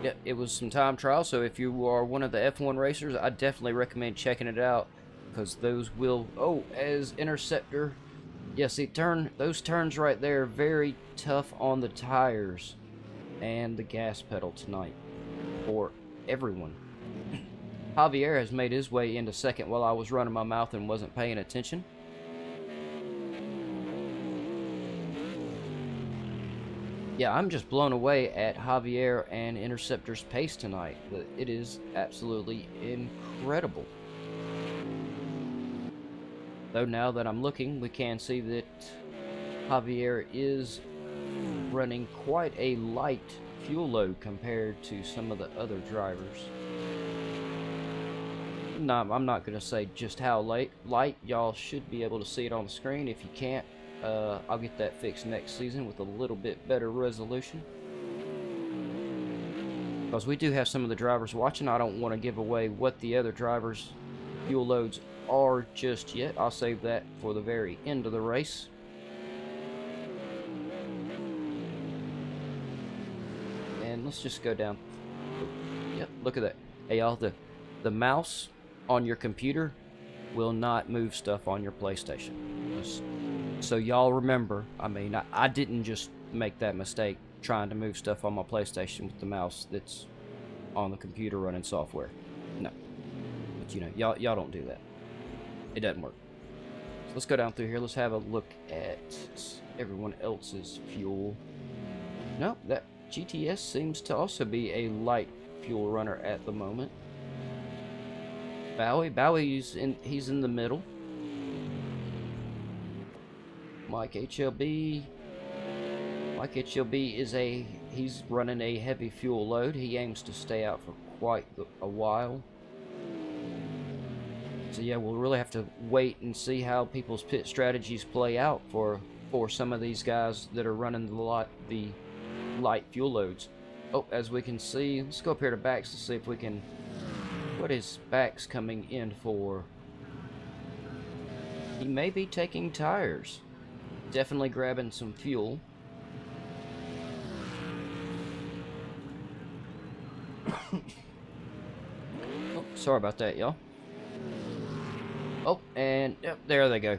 Yeah, it was some time trial, so if you are one of the F1 racers, I definitely recommend checking it out, because those will... Oh, as Interceptor... Yeah, see, those turns right there, very tough on the tires and the gas pedal tonight for everyone. Javier has made his way into second while I was running my mouth and wasn't paying attention. Yeah, I'm just blown away at Javier and Interceptor's pace tonight. It is absolutely incredible. Though now that I'm looking, we can see that Javier is running quite a light fuel load compared to some of the other drivers. No, I'm not going to say just how light. Y'all should be able to see it on the screen. If you can't, I'll get that fixed next season with a little bit better resolution. Because we do have some of the drivers watching. I don't want to give away what the other drivers' fuel loads are just yet. I'll save that for the very end of the race. And let's just go down. Yep, look at that. Hey y'all, the mouse on your computer will not move stuff on your PlayStation. Just so y'all remember, I mean, I didn't just make that mistake trying to move stuff on my PlayStation with the mouse that's on the computer running software. No. But you know, y'all don't do that. It doesn't work. So let's go down through here. Let's have a look at everyone else's fuel. No, that GTS seems to also be a light fuel runner at the moment. Bowie's he's in the middle. Mike HLB is he's running a heavy fuel load. He aims to stay out for quite a while. So yeah, we'll really have to wait and see how people's pit strategies play out for some of these guys that are running the light fuel loads. Oh, as we can see, let's go up here to Bax to see if we can... What is Bax coming in for? He may be taking tires. Definitely grabbing some fuel. Oh, sorry about that, y'all. Oh, and yep, there they go.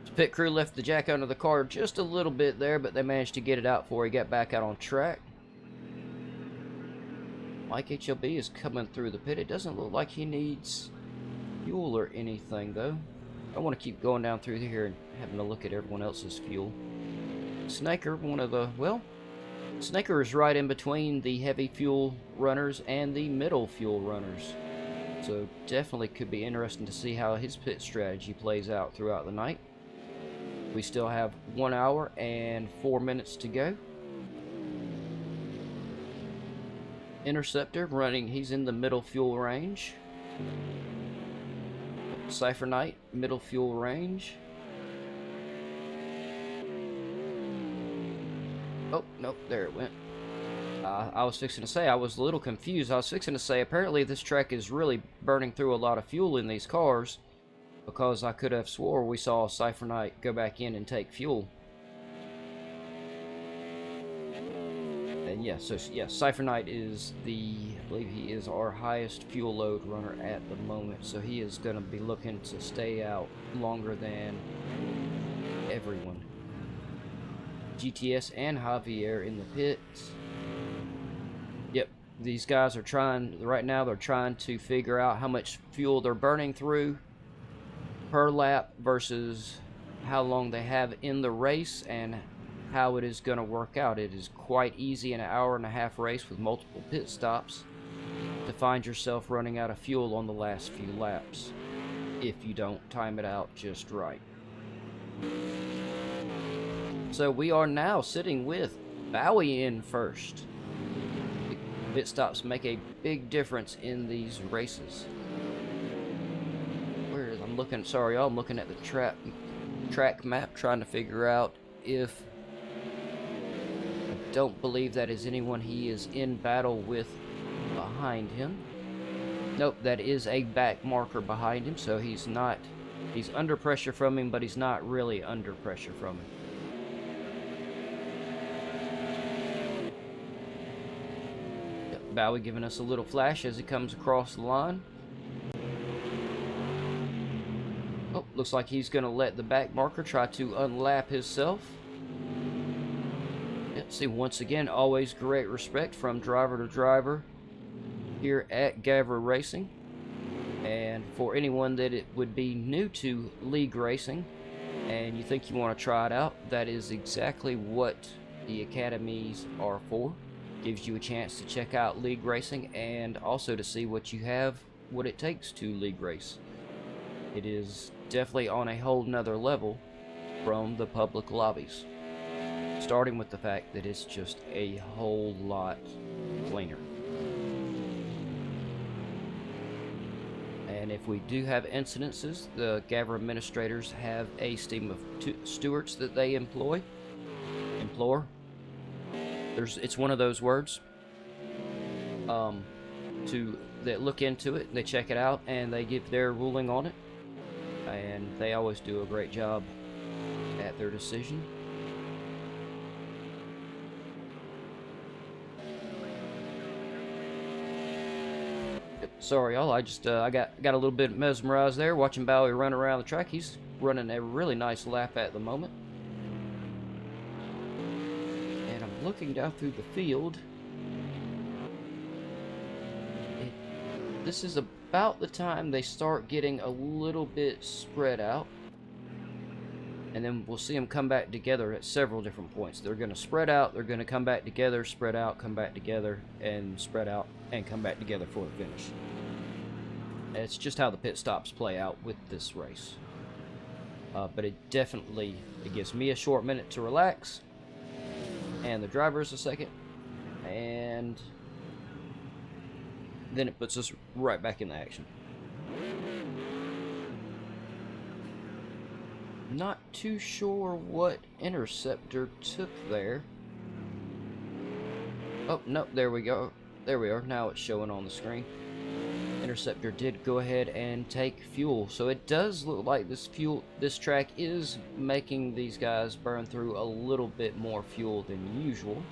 The pit crew left the jack under the car just a little bit there, but they managed to get it out before he got back out on track. Mike HLB is coming through the pit. It doesn't look like he needs fuel or anything, though. I want to keep going down through here and having a look at everyone else's fuel. Snaker, Snaker is right in between the heavy fuel runners and the middle fuel runners. So definitely could be interesting to see how his pit strategy plays out throughout the night. We still have 1 hour and 4 minutes to go. Interceptor running, he's in the middle fuel range. Cypher Knight, middle fuel range. Oh, nope, there it went. I was fixing to say, I was a little confused. I was fixing to say, apparently this track is really burning through a lot of fuel in these cars, because I could have swore we saw Cypher Knight go back in and take fuel. And yeah, so yeah, Cypher Knight is I believe he is our highest fuel load runner at the moment, so he is going to be looking to stay out longer than everyone. GTS and Javier in the pits. Yep, these guys are trying, right now they're trying to figure out how much fuel they're burning through per lap versus how long they have in the race and how it is going to work out. It is quite easy in an 1.5 hour race with multiple pit stops to find yourself running out of fuel on the last few laps. if you don't time it out just right. So we are now sitting with Bowie in first. Pit stops make a big difference in these races. Where is I'm looking? Sorry, y'all. I'm looking at the track map, trying to figure out if. I don't believe that is anyone he is in battle with behind him. Nope, that is a back marker behind him, so he's not. He's under pressure from him, but he's not really under pressure from him. Bowie giving us a little flash as he comes across the line. Oh, looks like he's going to let the back marker try to unlap himself. See, once again, always great respect from driver to driver here at GAVRA Racing. And for anyone that it would be new to league racing and you think you want to try it out, that is exactly what the academies are for. Gives you a chance to check out league racing and also to see what it takes to league race. It is definitely on a whole nother level from the public lobbies. Starting with the fact that it's just a whole lot cleaner. And if we do have incidences, the GAVRA administrators have a team of stewards that they implore. It's one of those words. That look into it, they check it out, and they give their ruling on it. And they always do a great job at their decision. Sorry, y'all. I got a little bit mesmerized there watching Bowie run around the track. He's running a really nice lap at the moment. And I'm looking down through the field. This is about the time they start getting a little bit spread out. And then we'll see them come back together at several different points. They're going to spread out, they're going to come back together, spread out, come back together, and spread out, and come back together for the finish. It's just how the pit stops play out with this race. But it gives me a short minute to relax, and the drivers a second, and then it puts us right back in the action. Not too sure what Interceptor took there. Oh, no, there we go. There we are. Now it's showing on the screen. Interceptor did go ahead and take fuel. So it does look like this track is making these guys burn through a little bit more fuel than usual.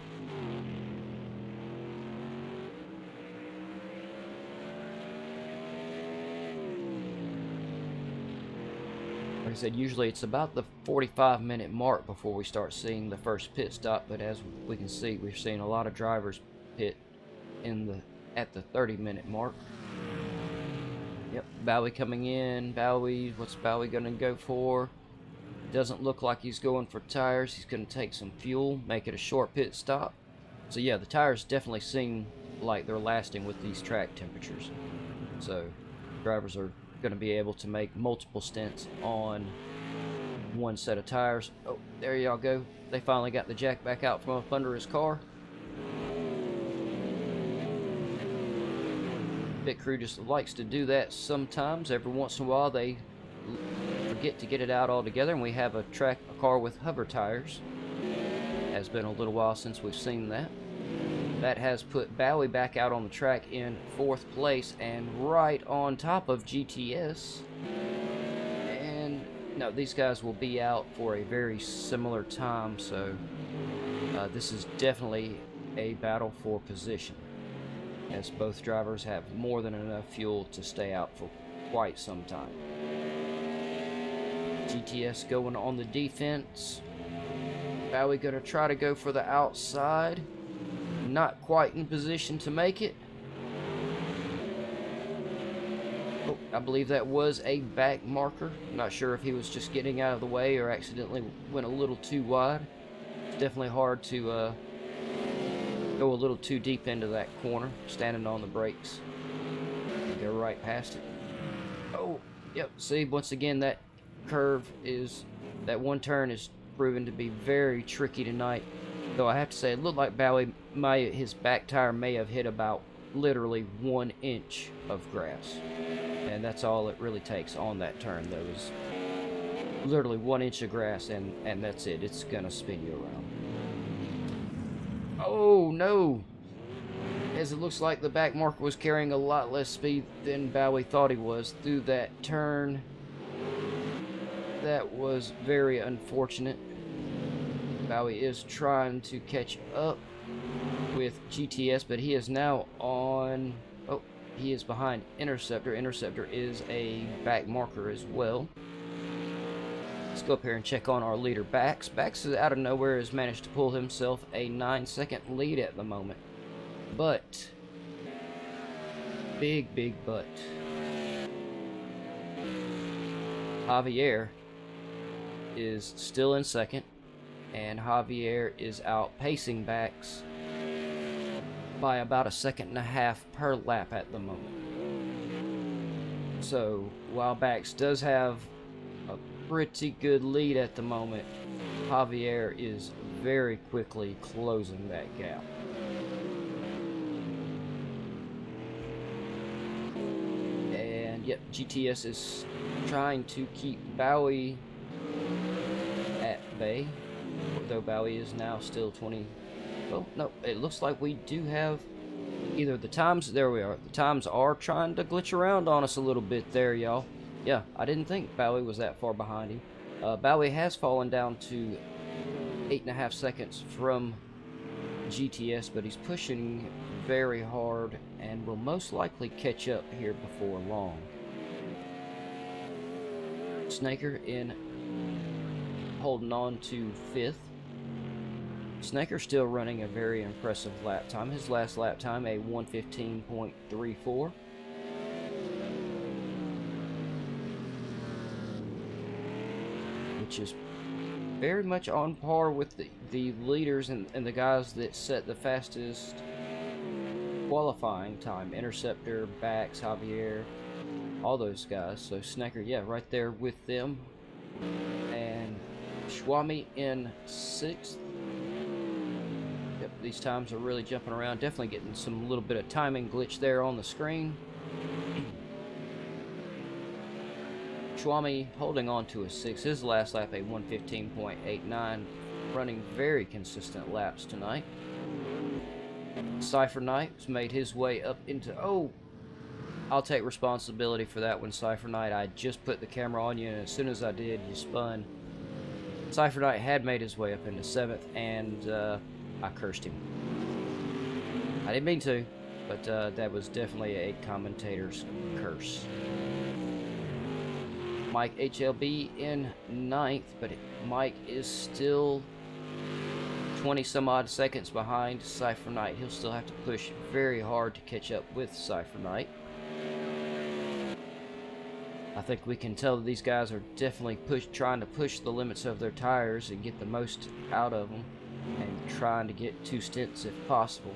Like I said, usually it's about the 45-minute mark before we start seeing the first pit stop, but as we can see, we've seen a lot of drivers pit at the 30-minute mark. Yep, Bowie coming in. What's Bowie going to go for? Doesn't look like he's going for tires. He's going to take some fuel, make it a short pit stop. So yeah, the tires definitely seem like they're lasting with these track temperatures. So drivers are going to be able to make multiple stints on one set of tires. Oh, there y'all go. They finally got the jack back out from up under his car. Pit crew just likes to do that sometimes. Every once in a while they forget to get it out altogether, and we have a car with hover tires. Has been a little while since we've seen that. That has put Bowie back out on the track in 4th place and right on top of GTS. And no, these guys will be out for a very similar time, so this is definitely a battle for position, as both drivers have more than enough fuel to stay out for quite some time. GTS going on the defense. Bowie gonna try to go for the outside. Not quite in position to make it. Oh, I believe that was a back marker. Not sure if he was just getting out of the way or accidentally went a little too wide. It's definitely hard to go a little too deep into that corner, standing on the brakes. Go right past it. Oh, Yep, see, once again, that that one turn is proven to be very tricky tonight. Though I have to say, it looked like Bowie, his back tire may have hit about literally 1 inch of grass. And that's all it really takes on that turn, though, is literally 1 inch of grass, and that's it. It's gonna spin you around. Oh, no! As it looks like the back marker was carrying a lot less speed than Bowie thought he was through that turn. That was very unfortunate. Bowie is trying to catch up with GTS, but he is now on... Oh, he is behind Interceptor. Interceptor is a back marker as well. Let's go up here and check on our leader, Bax. Bax is out of nowhere, has managed to pull himself a 9-second lead at the moment. But, big but, Javier is still in second, and Javier is outpacing Bax by about 1.5 seconds per lap at the moment. So, while Bax does have a pretty good lead at the moment, Javier is very quickly closing that gap. Yep, GTS is trying to keep Bowie at bay, though Bowie is now still 20. Oh, no, it looks like we do have either the times. There we are. The times are trying to glitch around on us a little bit there, y'all. Yeah, I didn't think Bowie was that far behind him. Bowie has fallen down to 8.5 seconds from GTS, but he's pushing very hard and will most likely catch up here before long. Snaker holding on to 5th. Snaker still running a very impressive lap time. His last lap time, a 1:15.34. Which is very much on par with the leaders and the guys that set the fastest qualifying time. Interceptor, Bax, Javier, all those guys. So Snaker, yeah, right there with them. And Schwami in 6th. Yep, these times are really jumping around. Definitely getting some little bit of timing glitch there on the screen. Schwami holding on to a 6. His last lap, a 1:15.89. Running very consistent laps tonight. Cypher Knight has made his way up into... Oh! I'll take responsibility for that one, Cypher Knight. I just put the camera on you, and as soon as I did, you spun. Cypher Knight had made his way up into 7th, and I cursed him. I didn't mean to, but that was definitely a commentator's curse. Mike HLB in 9th, but Mike is still 20 some odd seconds behind Cypher Knight. He'll still have to push very hard to catch up with Cypher Knight. I think we can tell that these guys are definitely trying to push the limits of their tires and get the most out of them, and trying to get 2 stints if possible.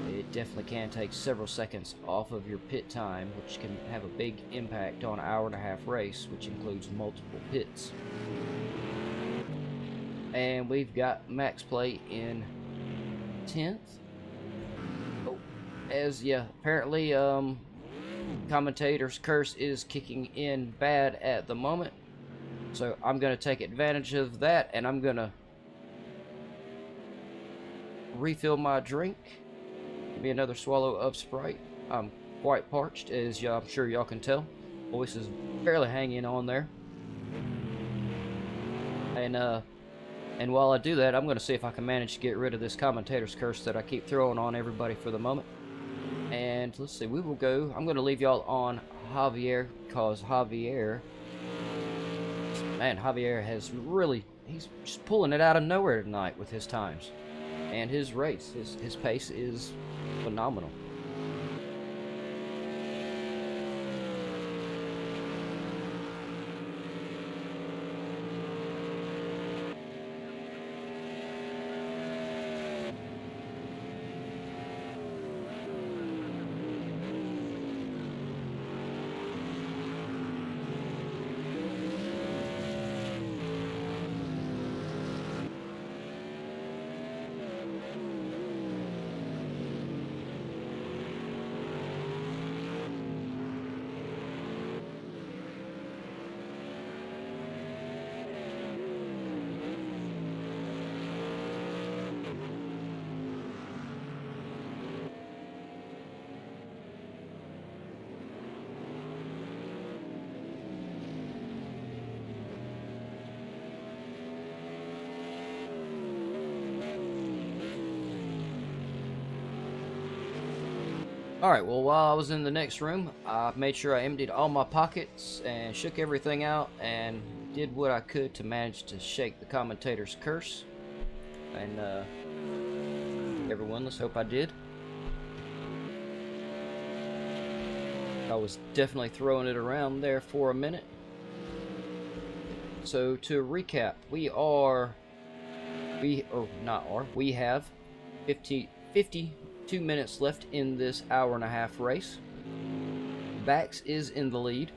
It definitely can take several seconds off of your pit time, which can have a big impact on an 1.5-hour race, which includes multiple pits. And we've got Max Play in 10th. Oh, apparently, commentator's curse is kicking in bad at the moment. So I'm going to take advantage of that, and I'm going to refill my drink. Give me another swallow of Sprite. I'm quite parched, as I'm sure y'all can tell. Voice is barely hanging on there. And while I do that, I'm going to see if I can manage to get rid of this commentator's curse that I keep throwing on everybody for the moment. And let's see, I'm going to leave y'all on Javier, because Javier he's just pulling it out of nowhere tonight with his times. And his race, his pace is phenomenal. Alright, well, while I was in the next room, I made sure I emptied all my pockets and shook everything out and did what I could to manage to shake the commentator's curse. And, everyone, let's hope I did. I was definitely throwing it around there for a minute. So, to recap, we have 52 minutes left in this hour-and-a-half race. Bax is in the lead.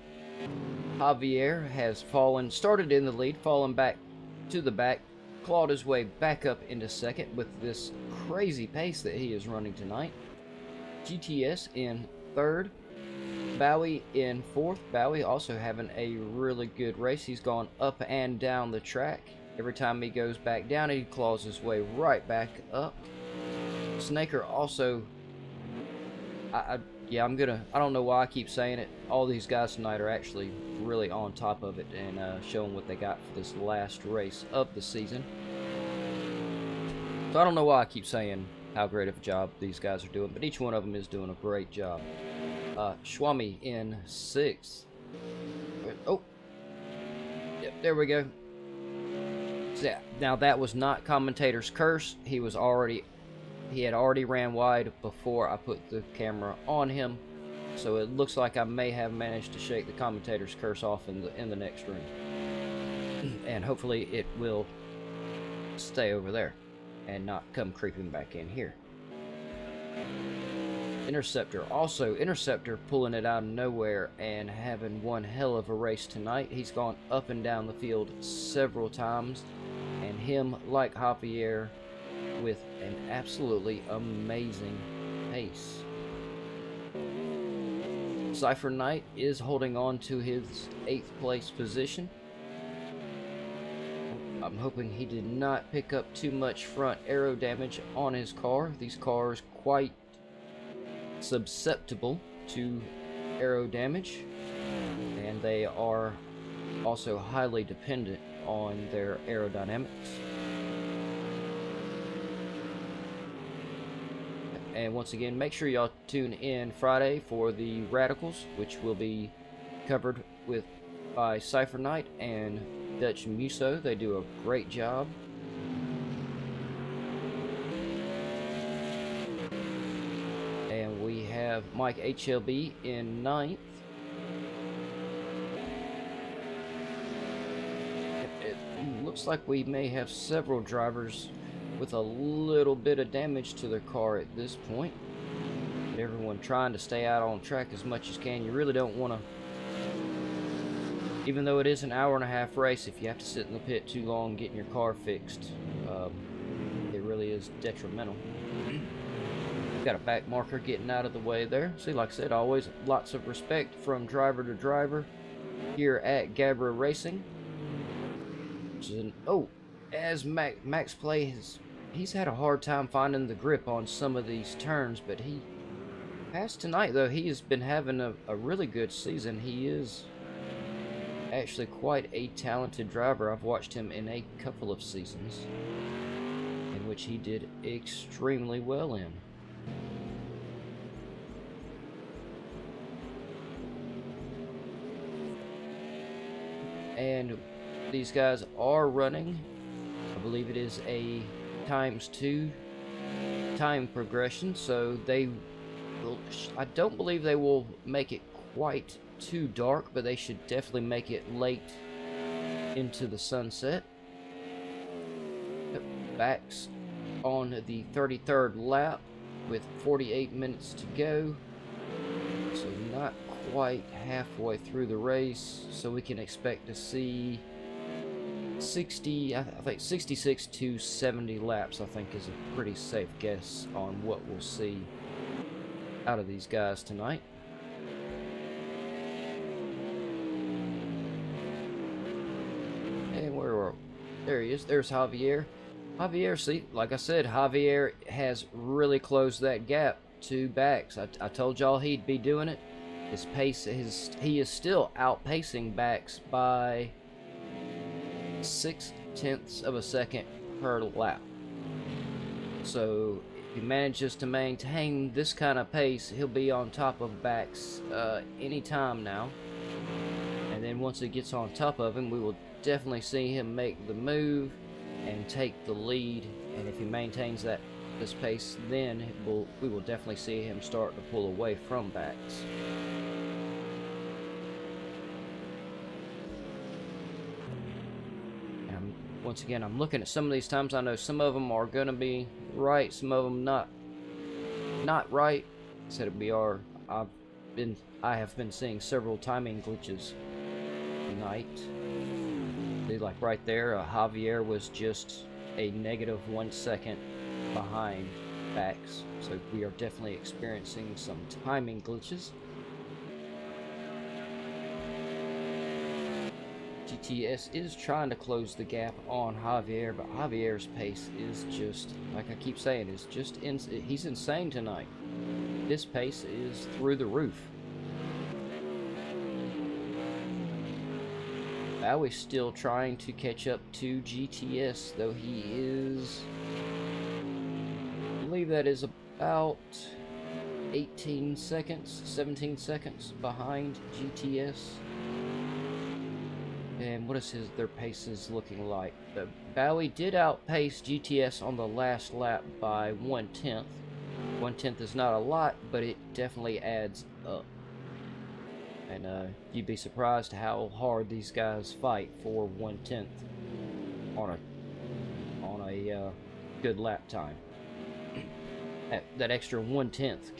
Javier has started in the lead, fallen back to the back, clawed his way back up into second with this crazy pace that he is running tonight. GTS in third. Bowie in fourth. Bowie also having a really good race. He's gone up and down the track. Every time he goes back down, he claws his way right back up. Snaker also, I don't know why I keep saying it. All these guys tonight are actually really on top of it and showing what they got for this last race of the season. So I don't know why I keep saying how great of a job these guys are doing, but each one of them is doing a great job. Schwami in sixth. Oh, yep, there we go. So, yeah, now that was not commentator's curse. He had already ran wide before I put the camera on him, so it looks like I may have managed to shake the commentator's curse off in the next room, and hopefully it will stay over there and not come creeping back in here. Interceptor pulling it out of nowhere and having one hell of a race tonight. He's gone up and down the field several times, and him, like Javier, with an absolutely amazing pace. Cypher Knight is holding on to his 8th place position. I'm hoping he did not pick up too much front aero damage on his car. These cars quite susceptible to aero damage, and they are also highly dependent on their aerodynamics. And once again, make sure y'all tune in Friday for the Radicals, which will be covered by Cypher Knight and Dutch Muso. They do a great job. And we have Mike HLB in 9th. It looks like we may have several drivers with a little bit of damage to their car at this point. But everyone trying to stay out on track as much as can. You really don't want to, even though it is an hour-and-a-half race, if you have to sit in the pit too long getting your car fixed, it really is detrimental. Got a back marker getting out of the way there. See, like I said, always lots of respect from driver to driver here at GAVRA Racing. As Max plays, he's had a hard time finding the grip on some of these turns, but he passed tonight, though. He has been having a really good season. He is actually quite a talented driver. I've watched him in a couple of seasons in which he did extremely well in. And these guys are running, I believe it is a ×2 time progression, so I don't believe they will make it quite too dark, but they should definitely make it late into the sunset. Bax on the 33rd lap with 48 minutes to go, so not quite halfway through the race, so we can expect to see 66 to 70 laps, I think, is a pretty safe guess on what we'll see out of these guys tonight. And there he is. There's Javier. See, like I said, Javier has really closed that gap to Bax. I told y'all he'd be doing it. His pace he is still outpacing Bax by 0.6 of a second per lap. So If he manages to maintain this kind of pace, he'll be on top of Bax any time now. And then once it gets on top of him, we will definitely see him make the move and take the lead. And if he maintains this pace, then we will definitely see him start to pull away from Bax. Once again, I'm looking at some of these times. I know some of them are going to be right, some of them not right. Said it be I have been seeing several timing glitches tonight. See, like right there, Javier was just a -1 second behind Bax, so we are definitely experiencing some timing glitches. GTS is trying to close the gap on Javier, but Javier's pace is just, like I keep saying, is just he's insane tonight. His pace is through the roof. Bowie's still trying to catch up to GTS, though he is, I believe that is about 18 seconds, 17 seconds behind GTS. And what is their paces looking like? Bowie did outpace GTS on the last lap by 1/10. 1/10 is not a lot, but it definitely adds up. And you'd be surprised how hard these guys fight for 1/10 on a good lap time. That extra 1/10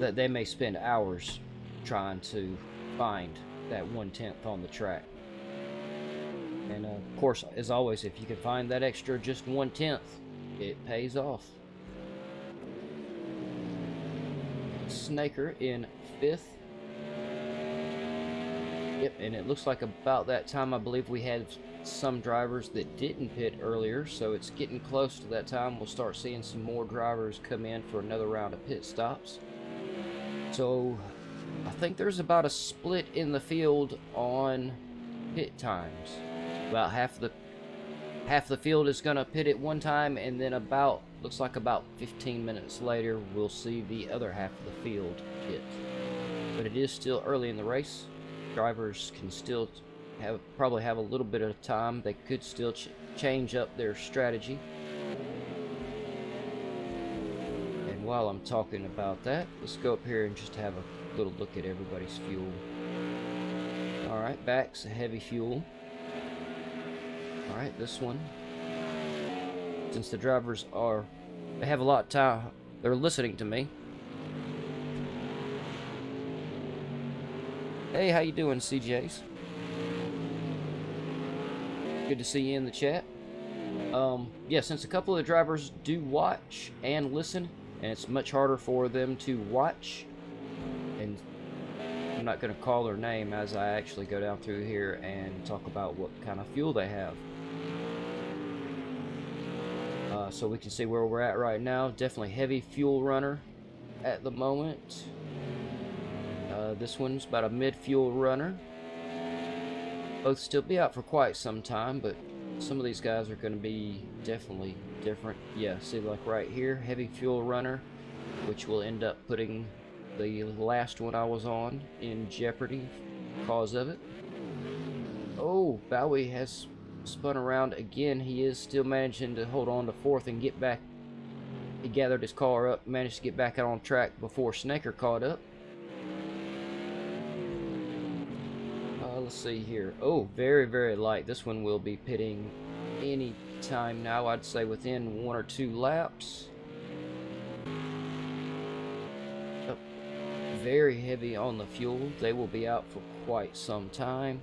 that they may spend hours trying to find that 1/10 on the track. And of course, as always, if you can find that extra just 1/10, it pays off. Snaker in 5th. Yep, and it looks like about that time, I believe we had some drivers that didn't pit earlier, so it's getting close to that time. We'll start seeing some more drivers come in for another round of pit stops. So I think there's about a split in the field on pit times. About half the field is gonna pit at one time, and then looks like about 15 minutes later we'll see the other half of the field pit. But it is still early in the race. Drivers can still probably have a little bit of time. They could still change up their strategy. And while I'm talking about that, let's go up here and just have a little look at everybody's fuel. Alright, Bax, a heavy fuel. Alright, this one. Since the drivers they have a lot of time, they're listening to me. Hey, how you doing, CJs? Good to see you in the chat. Yeah, since a couple of the drivers do watch and listen, and it's much harder for them to watch, and I'm not going to call their name as I actually go down through here and talk about what kind of fuel they have. So we can see where we're at right now. Definitely heavy fuel runner at the moment. This one's about a mid-fuel runner. Both still be out for quite some time, but some of these guys are going to be definitely different. Yeah, see, like right here, heavy fuel runner, which will end up putting the last one I was on in jeopardy because of it. Oh, Bowie has spun around again. He is still managing to hold on to 4th and get back. He gathered his car up, managed to get back out on track before Snaker caught up. Let's see here. Oh, very, very light. This one will be pitting any time now. I'd say within 1 or 2 laps. Oh, very heavy on the fuel. They will be out for quite some time.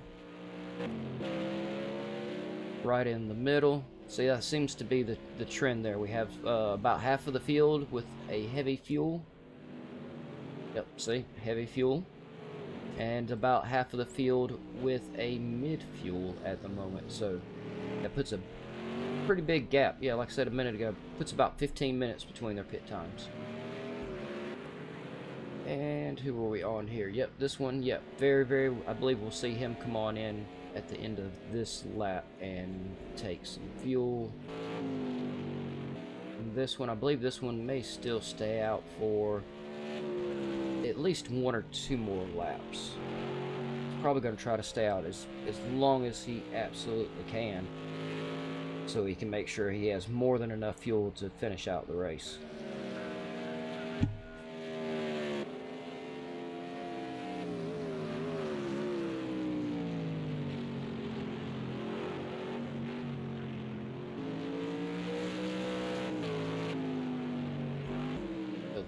Right in the middle. See, that seems to be the trend there. We have about half of the field with a heavy fuel. Yep, see, heavy fuel. And about half of the field with a mid-fuel at the moment. So that puts a pretty big gap. Yeah, like I said a minute ago, puts about 15 minutes between their pit times. And who are we on here? Yep, this one. Yep, very, very, I believe we'll see him come on in at the end of this lap and take some fuel. this one. I believe this one may still stay out for at least 1 or 2 more laps. He's probably going to try to stay out as long as he absolutely can, so he can make sure he has more than enough fuel to finish out the race.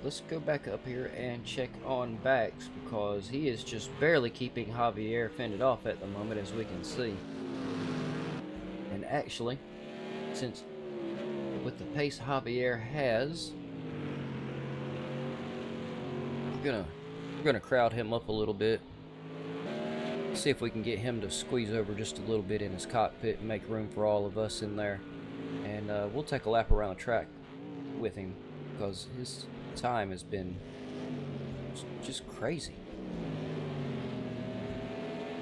Let's go back up here and check on Bax, because he is just barely keeping Javier fended off at the moment, as we can see. And actually, since with the pace Javier has, we're gonna crowd him up a little bit. See if we can get him to squeeze over just a little bit in his cockpit and make room for all of us in there. And we'll take a lap around the track with him, because his time has been just crazy.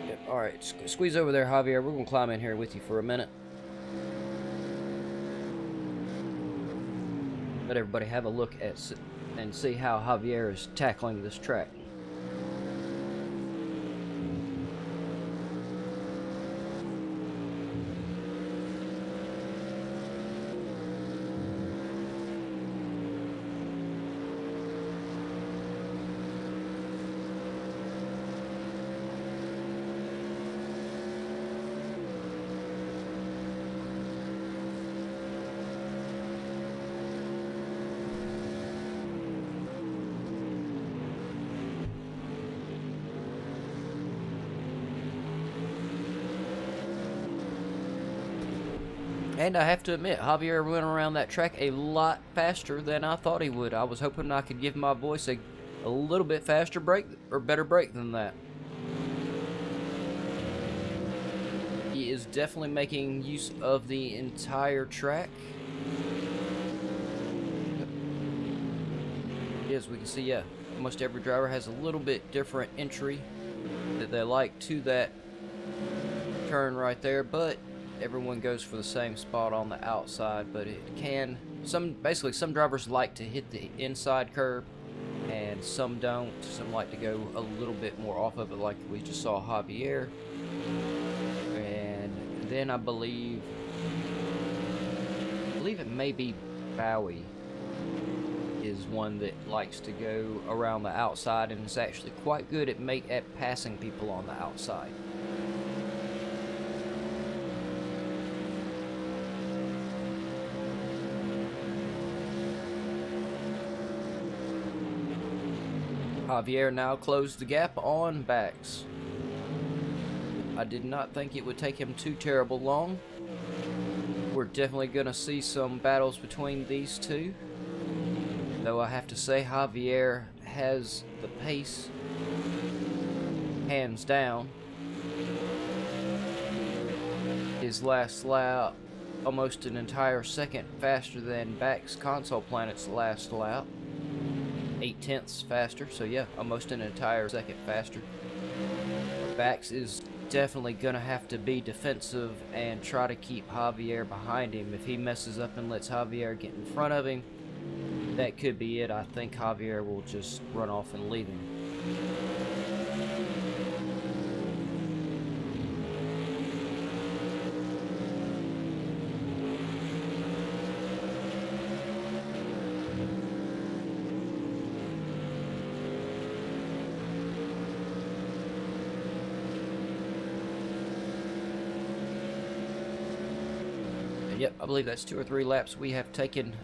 Yep, alright, squeeze over there, Javier. We're gonna climb in here with you for a minute. Let everybody have a look at and see how Javier is tackling this track. And I have to admit, Javier went around that track a lot faster than I thought he would. I was hoping I could give my voice a little bit faster break, or better break than that. He is definitely making use of the entire track. As we can see, yeah, almost every driver has a little bit different entry that they like to that turn right there, but everyone goes for the same spot on the outside. But it can, basically some drivers like to hit the inside curb and some don't. Some like to go a little bit more off of it, like we just saw Javier. And then I believe it may be Bowie is one that likes to go around the outside and is actually quite good at passing people on the outside. Javier now closed the gap on Bax. I did not think it would take him too terrible long. We're definitely going to see some battles between these two. Though I have to say, Javier has the pace hands down. His last lap, almost an entire second faster than Bax Console Planet's last lap. 0.8 faster, so yeah, almost an entire second faster. Bax is definitely gonna have to be defensive and try to keep Javier behind him. If he messes up and lets Javier get in front of him, that could be it. I think Javier will just run off and leave him. Yep, I believe that's 2 or 3 laps we have taken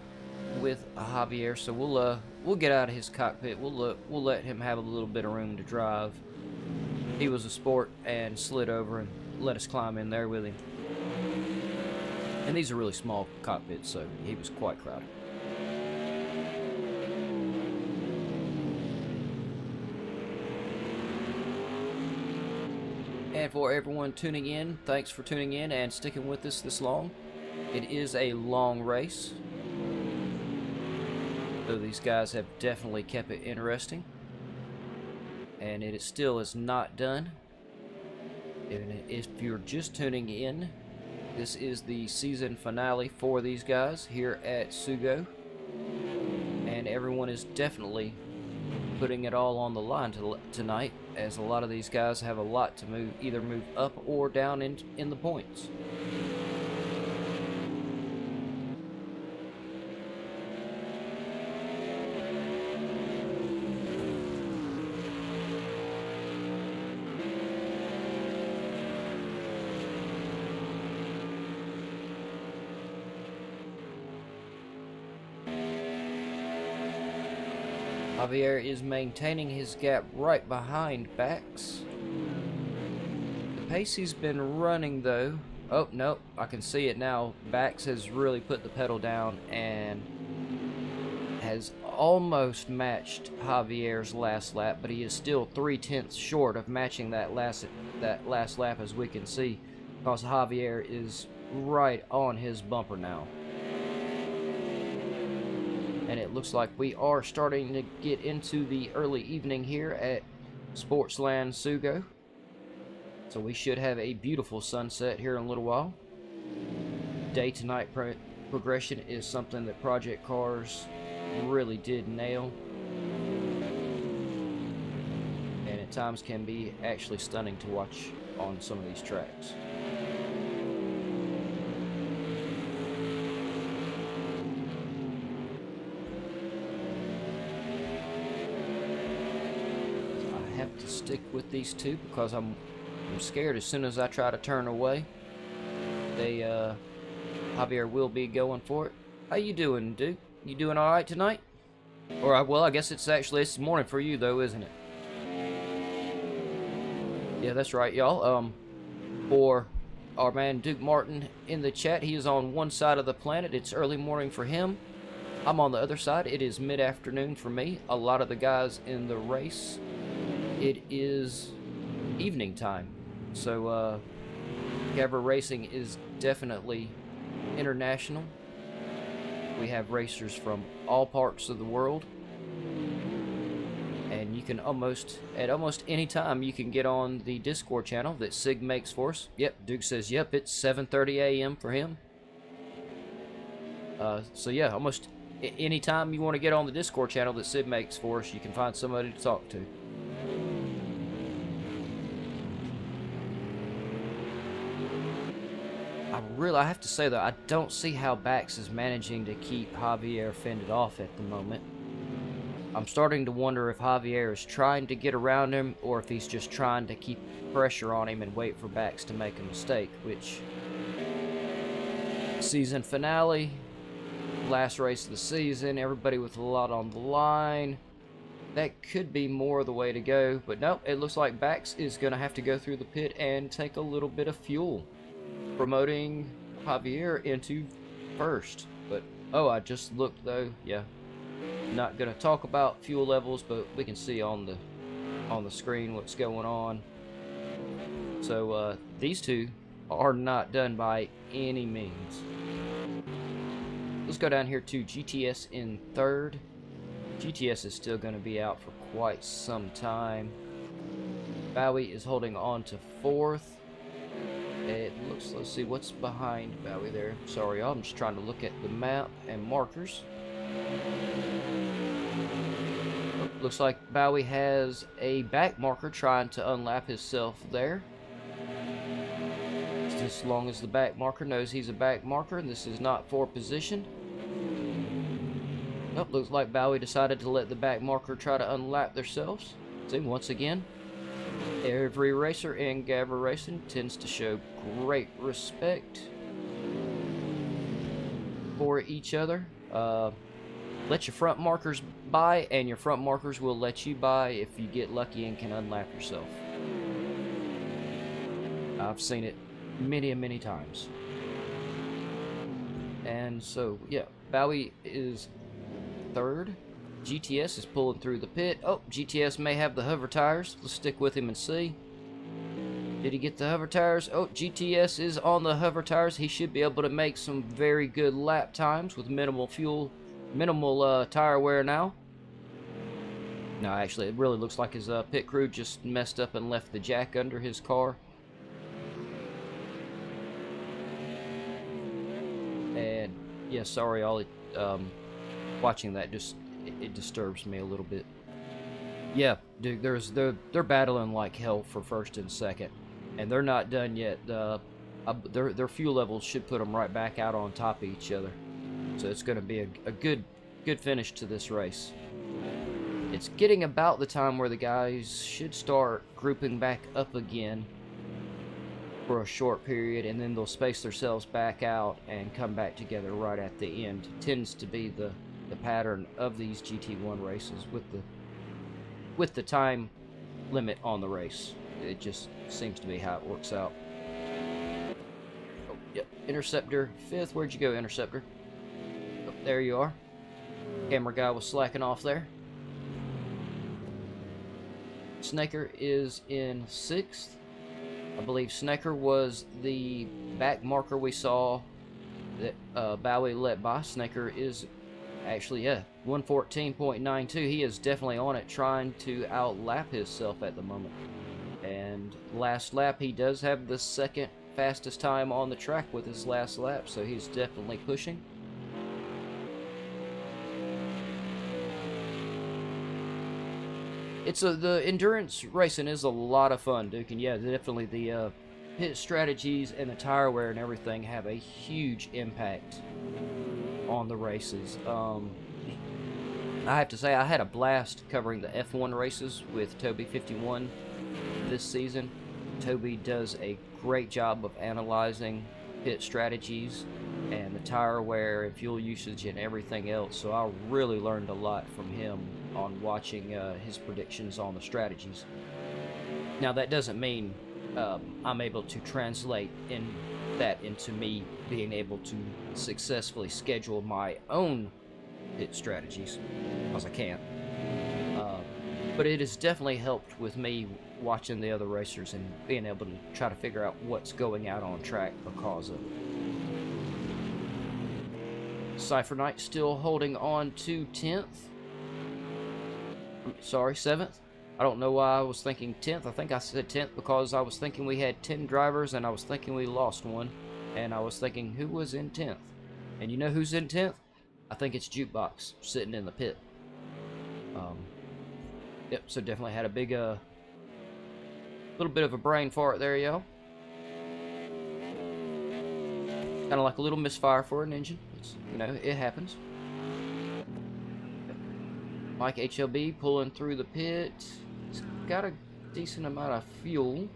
with Javier, so we'll get out of his cockpit. We'll let him have a little bit of room to drive. He was a sport and slid over and let us climb in there with him. And these are really small cockpits, so he was quite crowded. And for everyone tuning in, thanks for tuning in and sticking with us this long. It is a long race, though these guys have definitely kept it interesting. And it still is not done. And if you're just tuning in, this is the season finale for these guys here at Sugo. everyone is definitely putting it all on the line tonight, as a lot of these guys have a lot to either move up or down in the points. Javier is maintaining his gap right behind Bax. The pace he's been running though, oh no, I can see it now. Bax has really put the pedal down and has almost matched Javier's last lap, but he is still 3/10 short of matching that last lap, as we can see, because Javier is right on his bumper now. And it looks like we are starting to get into the early evening here at Sportsland Sugo. So we should have a beautiful sunset here in a little while. Day to night progression is something that Project Cars really did nail. And at times can be actually stunning to watch on some of these tracks. Have to stick with these two because I'm scared as soon as I try to turn away, Javier will be going for it. How you doing, Duke? You doing all right tonight? Or well, I guess it's morning for you though, isn't it? Yeah, that's right, y'all. For our man Duke Martin in the chat, he is on one side of the planet. It's early morning for him. I'm on the other side. It is mid-afternoon for me. A lot of the guys in the race, it is evening time. So GAVRA Racing is definitely international. We have racers from all parts of the world, and you can at almost any time you can get on the Discord channel that Sig makes for us. Yep, Duke says yep, it's 7:30 a.m. for him. So yeah, almost any time you want to get on the Discord channel that Sid makes for us, you can find somebody to talk to. I have to say though, I don't see how Bax is managing to keep Javier fended off at the moment. I'm starting to wonder if Javier is trying to get around him, or if he's just trying to keep pressure on him and wait for Bax to make a mistake, which, season finale, last race of the season, everybody with a lot on the line, that could be more the way to go. But nope, it looks like Bax is going to have to go through the pit and take a little bit of fuel, promoting Javier into first. But oh, I just looked though, yeah, not gonna talk about fuel levels, but we can see on the screen what's going on. So these two are not done by any means. Let's go down here to GTS in third. GTS is still going to be out for quite some time. Bowie is holding on to fourth. It looks, let's see what's behind Bowie there. Sorry, y'all, I'm just trying to look at the map and markers. Oh, looks like Bowie has a back marker trying to unlap himself there. Just as long as the back marker knows he's a back marker and this is not for position. Nope, looks like Bowie decided to let the back marker try to unlap themselves. See, once again, every racer in GAVRA Racing tends to show great respect for each other. Let your front markers by, and your front markers will let you by if you get lucky and can unlap yourself. I've seen it many times. And so, yeah, Bowie is third. GTS is pulling through the pit. Oh, GTS may have the hover tires. Let's stick with him and see. Did he get the hover tires? Oh, GTS is on the hover tires. He should be able to make some very good lap times with minimal tire wear now. No, actually, it really looks like his pit crew just messed up and left the jack under his car. And yeah, sorry, all watching that, just it disturbs me a little bit. Yeah, dude, they're battling like hell for first and second, and they're not done yet. Their fuel levels should put them right back out on top of each other. So it's going to be a good finish to this race. It's getting about the time where the guys should start grouping back up again for a short period, and then they'll space themselves back out and come back together right at the end. It tends to be the pattern of these GT1 races with the time limit on the race. It just seems to be how it works out. Oh, yep, Interceptor 5th. Where'd you go, Interceptor? Oh, there you are. Camera guy was slacking off there. Snaker is in 6th. I believe Snaker was the back marker we saw that Bowie let by. Snaker is actually, 114.92. He is definitely on it, trying to outlap himself at the moment. And last lap, he does have the second fastest time on the track with his last lap, so he's definitely pushing. The endurance racing is a lot of fun, Duke, and yeah, definitely the pit strategies and the tire wear and everything have a huge impact on the races. I have to say, I had a blast covering the F1 races with Toby51 this season. Toby does a great job of analyzing pit strategies and the tire wear and fuel usage and everything else, so I really learned a lot from him on watching his predictions on the strategies. Now, that doesn't mean I'm able to translate that into me being able to successfully schedule my own pit strategies, because I can't. But it has definitely helped with me watching the other racers and being able to try to figure out what's going out on track because of it. Cypher Knight still holding on to 10th. Sorry, 7th. I don't know why I was thinking 10th. I think I said 10th because I was thinking we had 10 drivers and I was thinking we lost one. And I was thinking who was in 10th. And you know who's in 10th? I think it's Jukebox sitting in the pit. Yep, so definitely had a big, little bit of a brain fart there, y'all. Kind of like a little misfire for an engine. It's, you know, it happens. Mike HLB pulling through the pit. He's got a decent amount of fuel.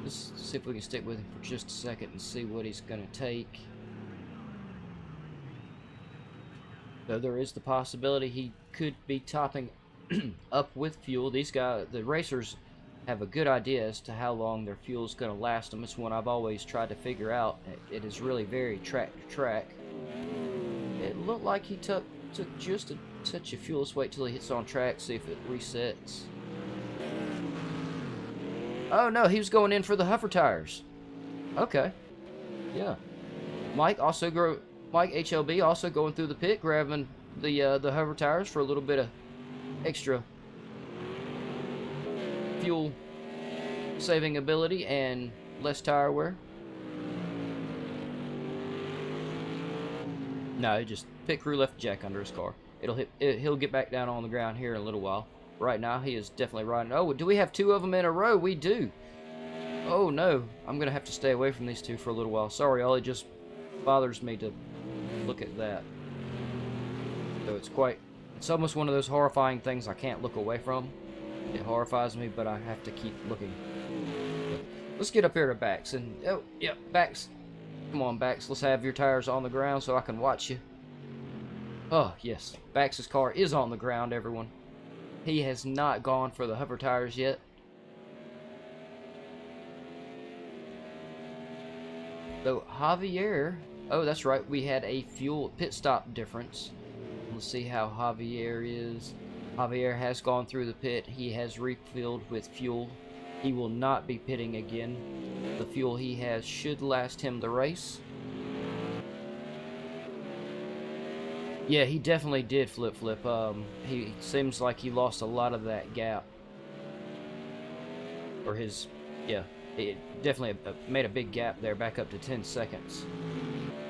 Let's see if we can stick with him for just a second and see what he's going to take. Though there is the possibility he could be topping up with fuel. These guys, the racers, have a good idea as to how long their fuel is going to last them. It's one I've always tried to figure out. It is really very track to track. It looked like he took just a touch of fuel. Let's wait till he hits on track, see if it resets. Oh no, he was going in for the hover tires. Okay. Yeah. Mike HLB also going through the pit, grabbing the hover tires for a little bit of extra fuel saving ability and less tire wear. No, he just pit crew left jack under his car. He'll get back down on the ground here in a little while. Right now, he is definitely riding. Oh, do we have two of them in a row? We do. Oh no, I'm gonna have to stay away from these two for a little while. Sorry, y'all. It just bothers me to look at that. So it's almost one of those horrifying things I can't look away from. It horrifies me, but I have to keep looking. Let's get up here to Bax. And, oh, yeah, Bax. Come on, Bax. Let's have your tires on the ground so I can watch you. Oh, yes. Bax's car is on the ground, everyone. He has not gone for the hover tires yet. So, Javier... Oh, that's right. We had a fuel pit stop difference. Let's see how Javier is. Javier has gone through the pit. He has refilled with fuel. He will not be pitting again. The fuel he has should last him the race. Yeah, he definitely did flip-flip. He seems like he lost a lot of that gap. Or his... Yeah, it definitely made a big gap there, back up to 10 seconds.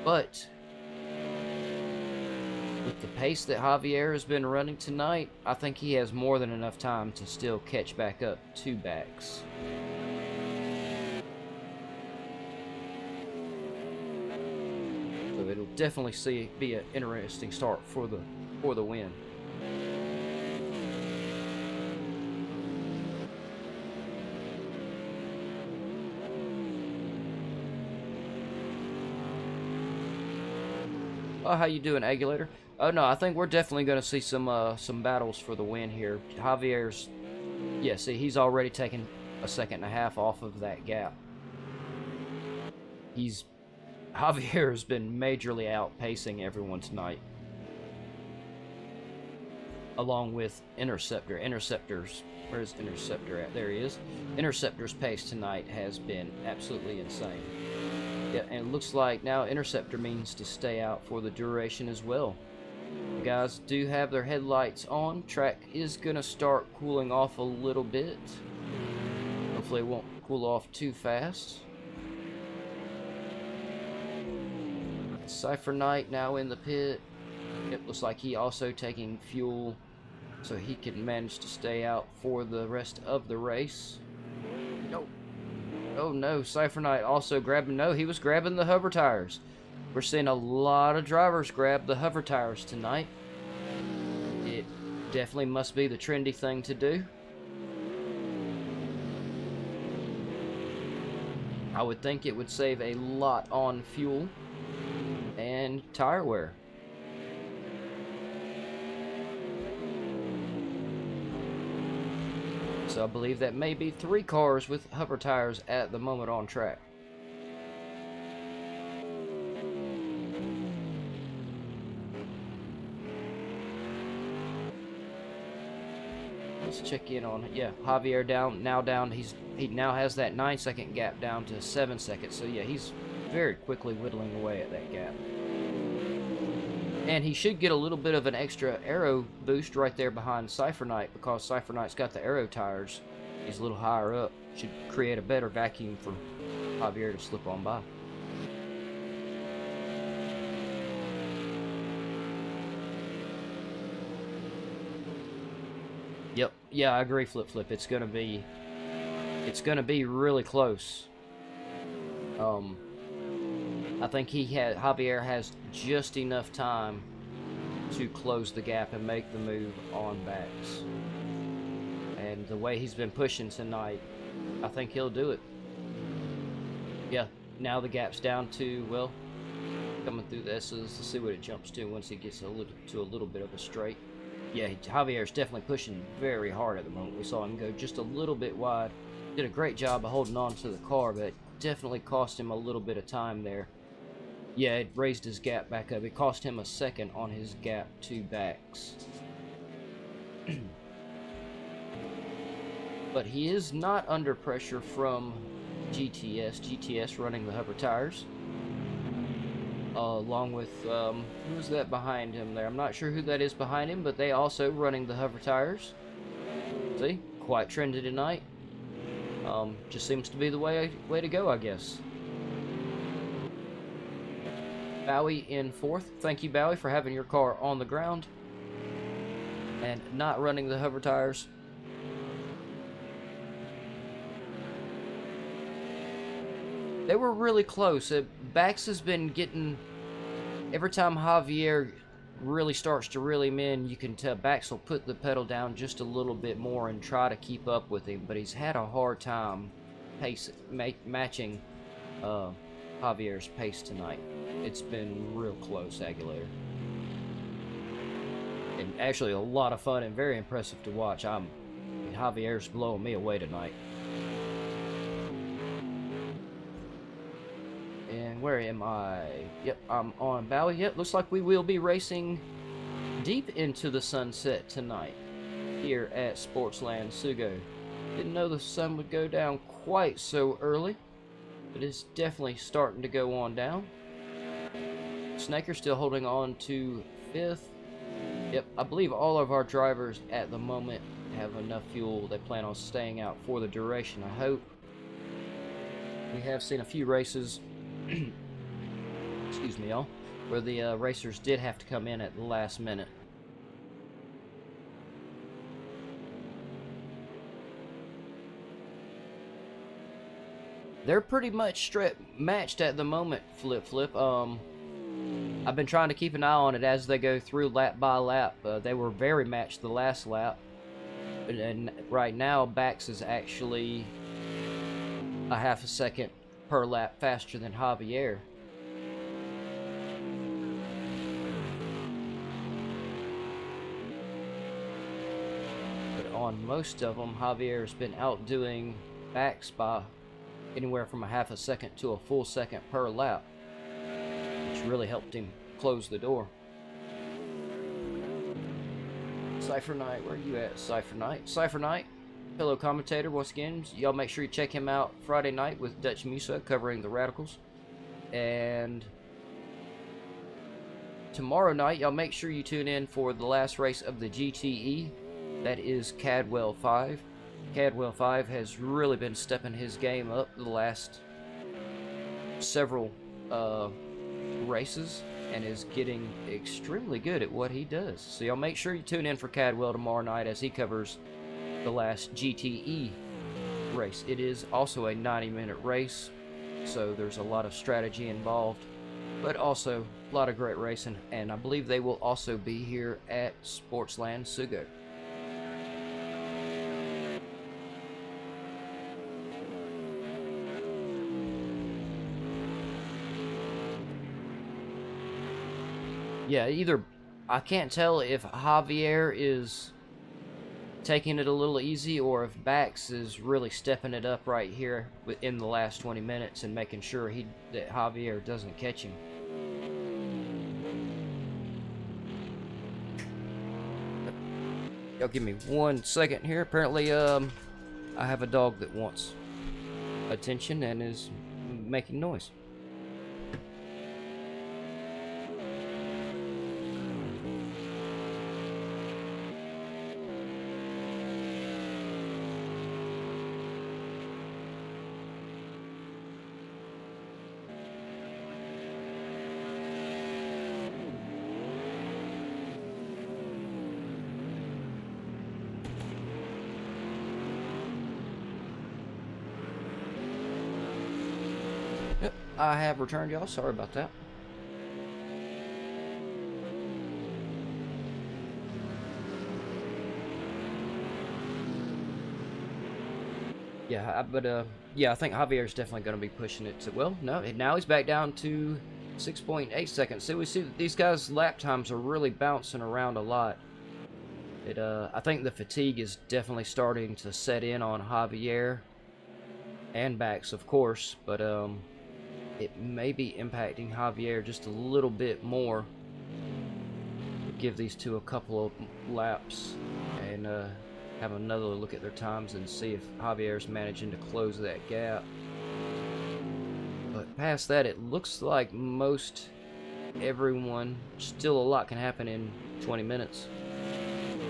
But With the pace that Javier has been running tonight, I think he has more than enough time to still catch back up to Bax. So it'll definitely be an interesting start for the win. Oh, how you doing, Agulator? Oh no, I think we're definitely going to see some battles for the win here. Javier's, yeah, see, he's already taken a second and a half off of that gap. Javier has been majorly outpacing everyone tonight, along with Interceptor. Where's Interceptor at? There he is. Interceptor's pace tonight has been absolutely insane. Yeah, and it looks like now Interceptor means to stay out for the duration as well. The guys do have their headlights on. Track is going to start cooling off a little bit. Hopefully it won't cool off too fast. Cypher Knight now in the pit. It looks like he also taking fuel so he can manage to stay out for the rest of the race. Nope. Oh no, Cypher Knight also grabbing, no, he was grabbing the hover tires. We're seeing a lot of drivers grab the hover tires tonight. It definitely must be the trendy thing to do. I would think it would save a lot on fuel and tire wear. So I believe that may be 3 cars with hover tires at the moment on track. Let's check in on it. Yeah, Javier down. He now has that 9-second gap down to 7 seconds. So yeah, he's very quickly whittling away at that gap. And he should get a little bit of an extra aero boost right there behind Cypher Knight, because Cypher Knight's got the aero tires. He's a little higher up. Should create a better vacuum for Javier to slip on by. Yep. Yeah, I agree, Flip. It's gonna be really close. I think Javier has just enough time to close the gap and make the move on Bax. And the way he's been pushing tonight, I think he'll do it. Yeah, now the gap's down to, well, coming through the S's. Let's see what it jumps to once he gets to a little bit of a straight. Yeah, Javier's definitely pushing very hard at the moment. We saw him go just a little bit wide. Did a great job of holding on to the car, but it definitely cost him a little bit of time there. Yeah, it raised his gap back up. It cost him a second on his gap to Bax. But he is not under pressure from GTS running the hover tires. Along with, who's that behind him there? I'm not sure who that is behind him, but they also running the hover tires. See? Quite trendy tonight. Just seems to be the way to go, I guess. Bowie in 4th. Thank you, Bowie, for having your car on the ground and not running the hover tires. They were really close. Bax has been getting, every time Javier really starts to reel him in, you can tell Bax will put the pedal down just a little bit more and try to keep up with him, but he's had a hard time matching Javier's pace tonight. It's been real close, Aguilera. And actually a lot of fun and very impressive to watch. Javier's blowing me away tonight. And where am I? Yep, I'm on Bowie. Yep, looks like we will be racing deep into the sunset tonight here at Sportsland Sugo. Didn't know the sun would go down quite so early, but it's definitely starting to go on down. Snaker's still holding on to 5th. Yep, I believe all of our drivers at the moment have enough fuel. They plan on staying out for the duration, I hope. We have seen a few races excuse me, y'all. where the racers did have to come in at the last minute. They're pretty much matched at the moment, Flip. I've been trying to keep an eye on it as they go through lap by lap. They were very matched the last lap. And right now, Bax is actually a half a second per lap faster than Javier. But on most of them, Javier's been outdoing Bax by anywhere from a half a second to a full second per lap, which really helped him close the door. Cypher Knight, where are you at, Cypher Knight? Cypher Knight, fellow commentator once again. Y'all make sure you check him out Friday night with Dutch Musa covering the Radicals. And tomorrow night, y'all make sure you tune in for the last race of the GTE. That is Cadwell 5. Cadwell 5 has really been stepping his game up the last several races and is getting extremely good at what he does. So y'all make sure you tune in for Cadwell tomorrow night as he covers the last GTE race. It is also a 90-minute race, so there's a lot of strategy involved, but also a lot of great racing, and I believe they will also be here at Sportsland Sugo. Yeah, I can't tell if Javier is taking it a little easy or if Bax is really stepping it up right here in the last 20 minutes and making sure that Javier doesn't catch him. Y'all give me 1 second here. Apparently, I have a dog that wants attention and is making noise. Yep, I have returned, y'all. Sorry about that. Yeah, yeah, I think Javier's definitely going to be pushing it to, well, no, now he's back down to 6.8 seconds. So we see that these guys' lap times are really bouncing around a lot. I think the fatigue is definitely starting to set in on Javier and Bax, of course, but it may be impacting Javier just a little bit more. Give these two a couple of laps and have another look at their times and see if Javier's managing to close that gap. But past that, it looks like most everyone, still a lot can happen in 20 minutes.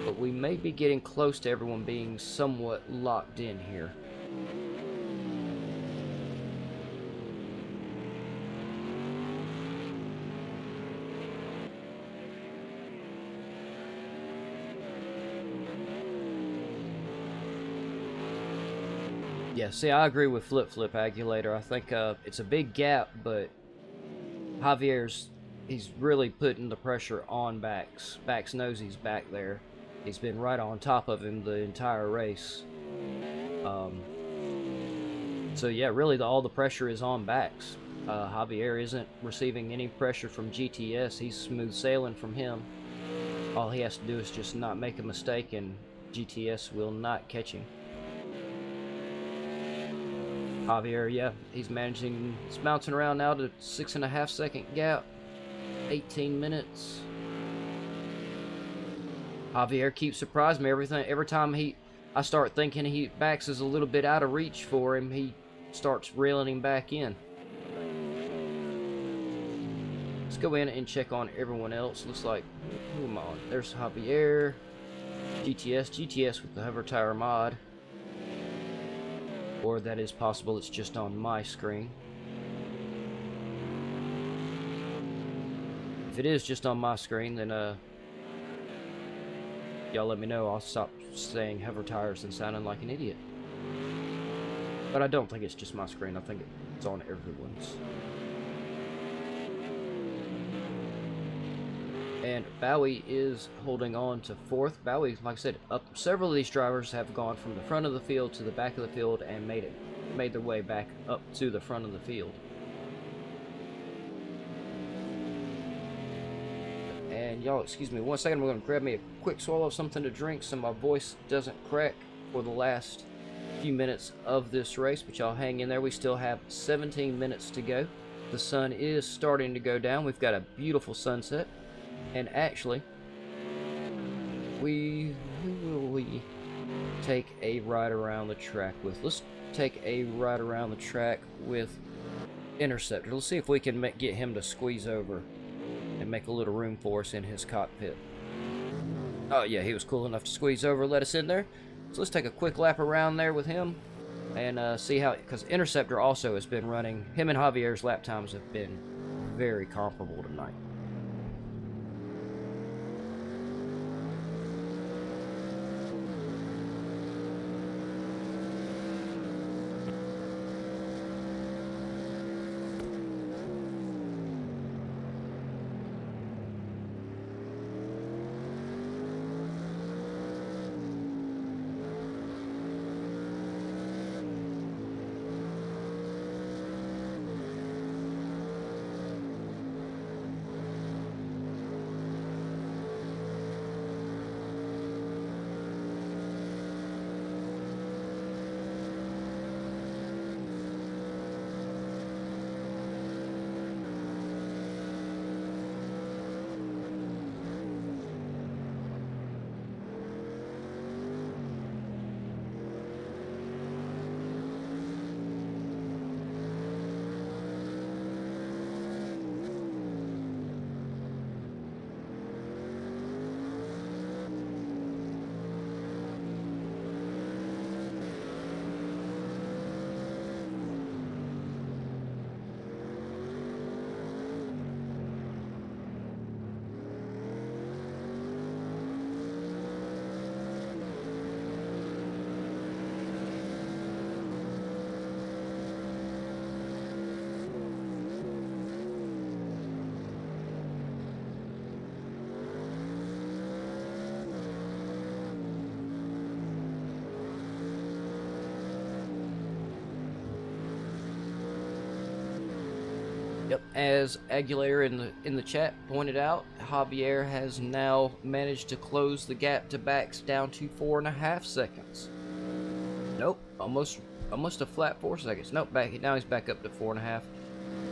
But we may be getting close to everyone being somewhat locked in here. Yeah, see, I agree with Flip Agulator. I think it's a big gap, but he's really putting the pressure on Bax. Bax knows he's back there. He's been right on top of him the entire race. So yeah, really all the pressure is on Bax. Javier isn't receiving any pressure from GTS. He's smooth sailing from him. All he has to do is just not make a mistake and GTS will not catch him. Javier, yeah, he's bouncing around now to 6.5 second gap, 18 minutes. Javier keeps surprising me every time I start thinking Bax is a little bit out of reach for him, he starts reeling him back in. Let's go in and check on everyone else. Looks like, come on, there's Javier, GTS with the hover tire mod. Or that is possible, it's just on my screen. If it is just on my screen, then y'all let me know. I'll stop saying hover tires and sounding like an idiot. But I don't think it's just my screen. I think it's on everyone's. And Bowie is holding on to 4th. Bowie, like I said, several of these drivers have gone from the front of the field to the back of the field and made their way back up to the front of the field. And y'all, excuse me 1 second, I'm going to grab me a quick swallow of something to drink so my voice doesn't crack for the last few minutes of this race, but y'all hang in there. We still have 17 minutes to go. The sun is starting to go down. We've got a beautiful sunset. And actually, who will we take a ride around the track with? Let's take a ride around the track with Interceptor. Let's see if we can get him to squeeze over and make a little room for us in his cockpit. Oh yeah, he was cool enough to squeeze over, let us in there. So let's take a quick lap around there with him and see how, because Interceptor also has been running, him and Javier's lap times have been very comparable tonight. Yep, as Aguilera in the chat pointed out, Javier has now managed to close the gap to Bax down to 4.5 seconds. Nope, almost a flat 4 seconds. Nope, now he's back up to 4.5.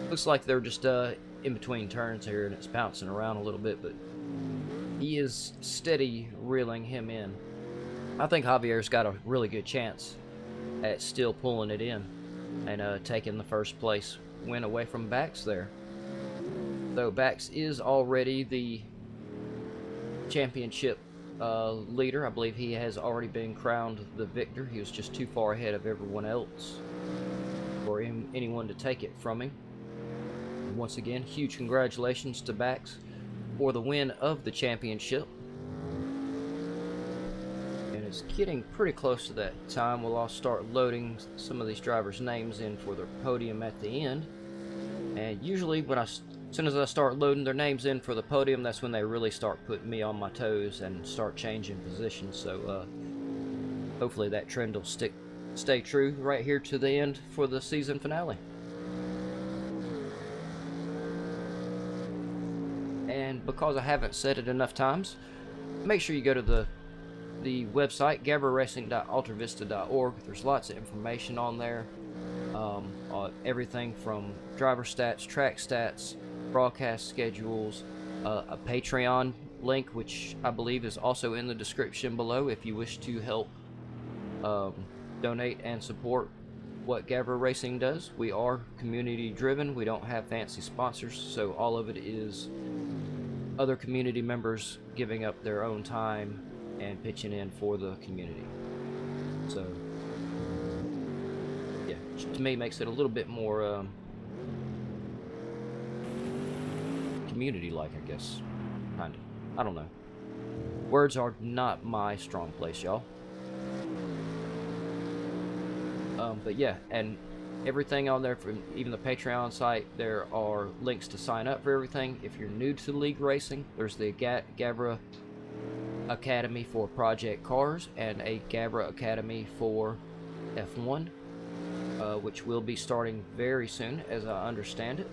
Looks like they're just in between turns here and it's bouncing around a little bit, but he is steady reeling him in. I think Javier's got a really good chance at still pulling it in and taking the first place win away from Bax there. Though Bax is already the championship leader. I believe he has already been crowned the victor. He was just too far ahead of everyone else for anyone to take it from him. And once again, huge congratulations to Bax for the win of the championship. And it's getting pretty close to that time. We'll all start loading some of these drivers' names in for their podium at the end. And usually as soon as I start loading their names in for the podium, that's when they really start putting me on my toes and start changing positions. So hopefully that trend will stay true right here to the end for the season finale. And because I haven't said it enough times, make sure you go to the website, GAVRARacing.altervista.org. There's lots of information on there. Everything from driver stats, track stats, broadcast schedules, a Patreon link, which I believe is also in the description below if you wish to help donate and support what GAVRA Racing does. We are community driven. We don't have fancy sponsors, so all of it is other community members giving up their own time and pitching in for the community. So yeah, which to me makes it a little bit more community-like, I guess. Kinda. I don't know. Words are not my strong place, y'all. But yeah, and everything on there, from even the Patreon site, there are links to sign up for everything. If you're new to league racing, there's the GAVRA Academy for Project Cars and a GAVRA Academy for F1, which will be starting very soon, as I understand it.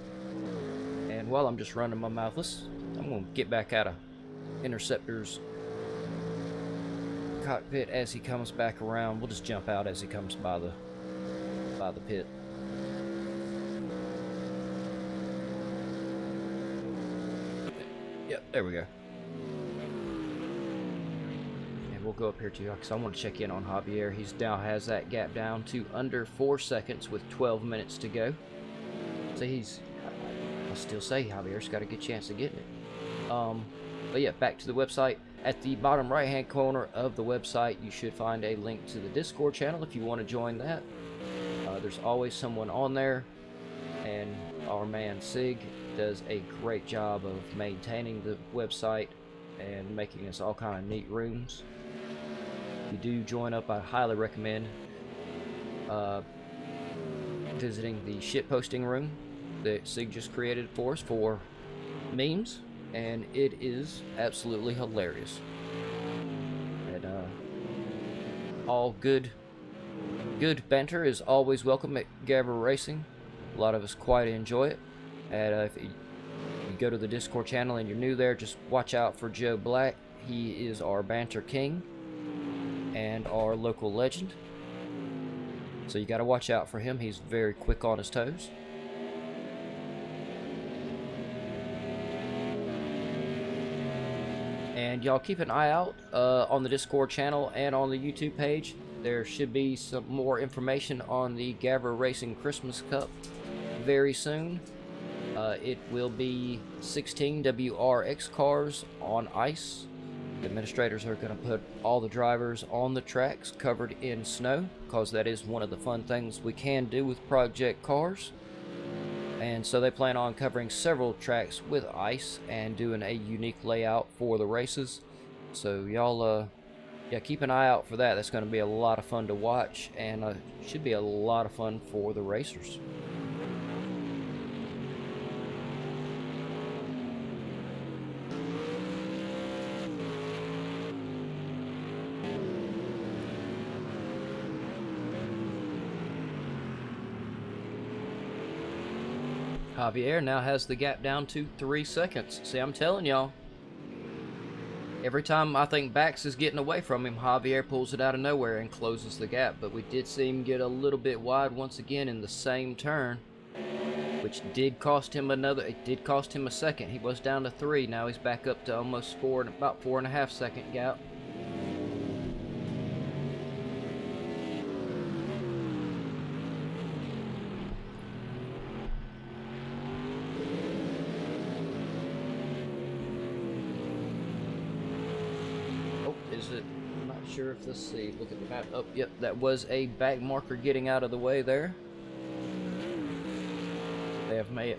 And while I'm just running my mouthless, I'm going to get back out of Interceptor's cockpit as he comes back around. We'll just jump out as he comes by the pit. Yep, there we go. And we'll go up here too, because I want to check in on Javier. He's now has that gap down to under 4 seconds with 12 minutes to go. So I'll still say Javier's got a good chance of getting it. But yeah, back to the website. At the bottom right hand corner of the website, you should find a link to the Discord channel if you want to join that. There's always someone on there, and our man Sig does a great job of maintaining the website and making us all kind of neat rooms. If you do join up, I highly recommend visiting the shitposting room that Sig just created for us for memes, and it is absolutely hilarious. And all good banter is always welcome at GAVRA Racing. A lot of us quite enjoy it. And if you go to the Discord channel and you're new there, just watch out for Joe Black. He is our banter king and our local legend. So you got to watch out for him. He's very quick on his toes. And y'all keep an eye out on the Discord channel and on the YouTube page. There should be some more information on the GAVRA Racing Christmas Cup very soon. It will be 16 WRX cars on ice. The administrators are going to put all the drivers on the tracks covered in snow, because that is one of the fun things we can do with Project Cars. And so they plan on covering several tracks with ice and doing a unique layout for the races. So y'all, yeah, keep an eye out for that. That's going to be a lot of fun to watch, and should be a lot of fun for the racers. Javier now has the gap down to 3 seconds. See, I'm telling y'all, every time I think Bax is getting away from him, Javier pulls it out of nowhere and closes the gap. But we did see him get a little bit wide once again in the same turn, which did cost him it did cost him a second. He was down to 3. Now he's back up to almost about 4.5 second gap. I'm not sure if, let's see, look at the map. Oh, yep, that was a back marker getting out of the way there.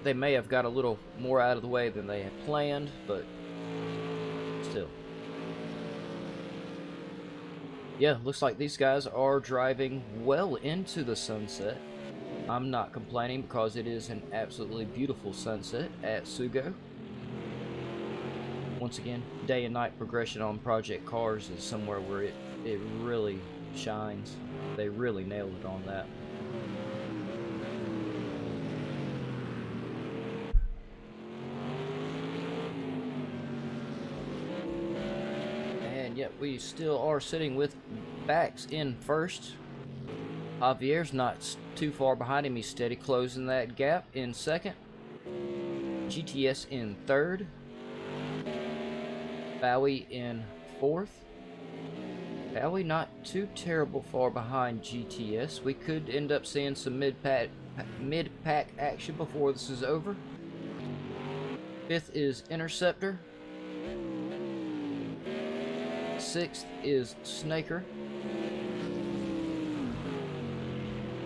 They may have got a little more out of the way than they had planned, but still. Yeah, looks like these guys are driving well into the sunset. I'm not complaining, because it is an absolutely beautiful sunset at Sugo. Once again, day and night progression on Project Cars is somewhere where it really shines. They really nailed it on that. And yet we still are sitting with Bax in first. Javier's not too far behind him. He's steady closing that gap in second. GTS in third. Bowie in fourth. Bowie not too terrible far behind GTS. We could end up seeing some mid-pack action before this is over. Fifth is Interceptor. Sixth is Snaker.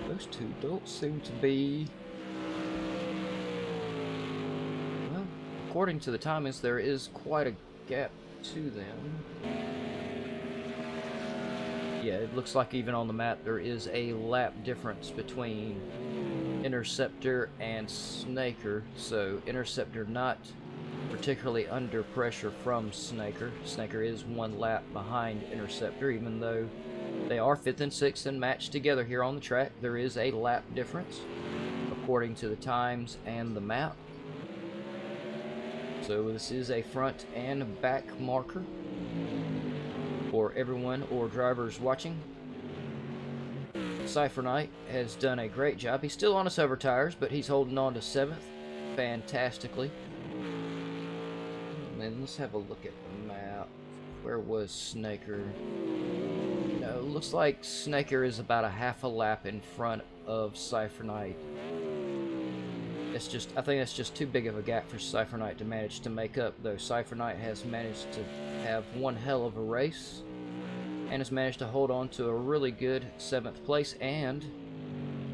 Those two don't seem to be... Well, according to the timings, there is quite a gap to them. Yeah, it looks like even on the map there is a lap difference between Interceptor and Snaker. So Interceptor not particularly under pressure from Snaker. Snaker is 1 lap behind Interceptor, even though they are 5th and 6th and matched together here on the track. There is a lap difference according to the times and the map. So this is a front and back marker for everyone or drivers watching. Cypher Knight has done a great job. He's still on his hover tires, but he's holding on to 7th fantastically. And then let's have a look at the map. Where was Snaker? No, looks like Snaker is about a half a lap in front of Cypher Knight. I think that's just too big of a gap for Cypher Knight to manage to make up, though Cypher Knight has managed to have one hell of a race and has managed to hold on to a really good 7th place, and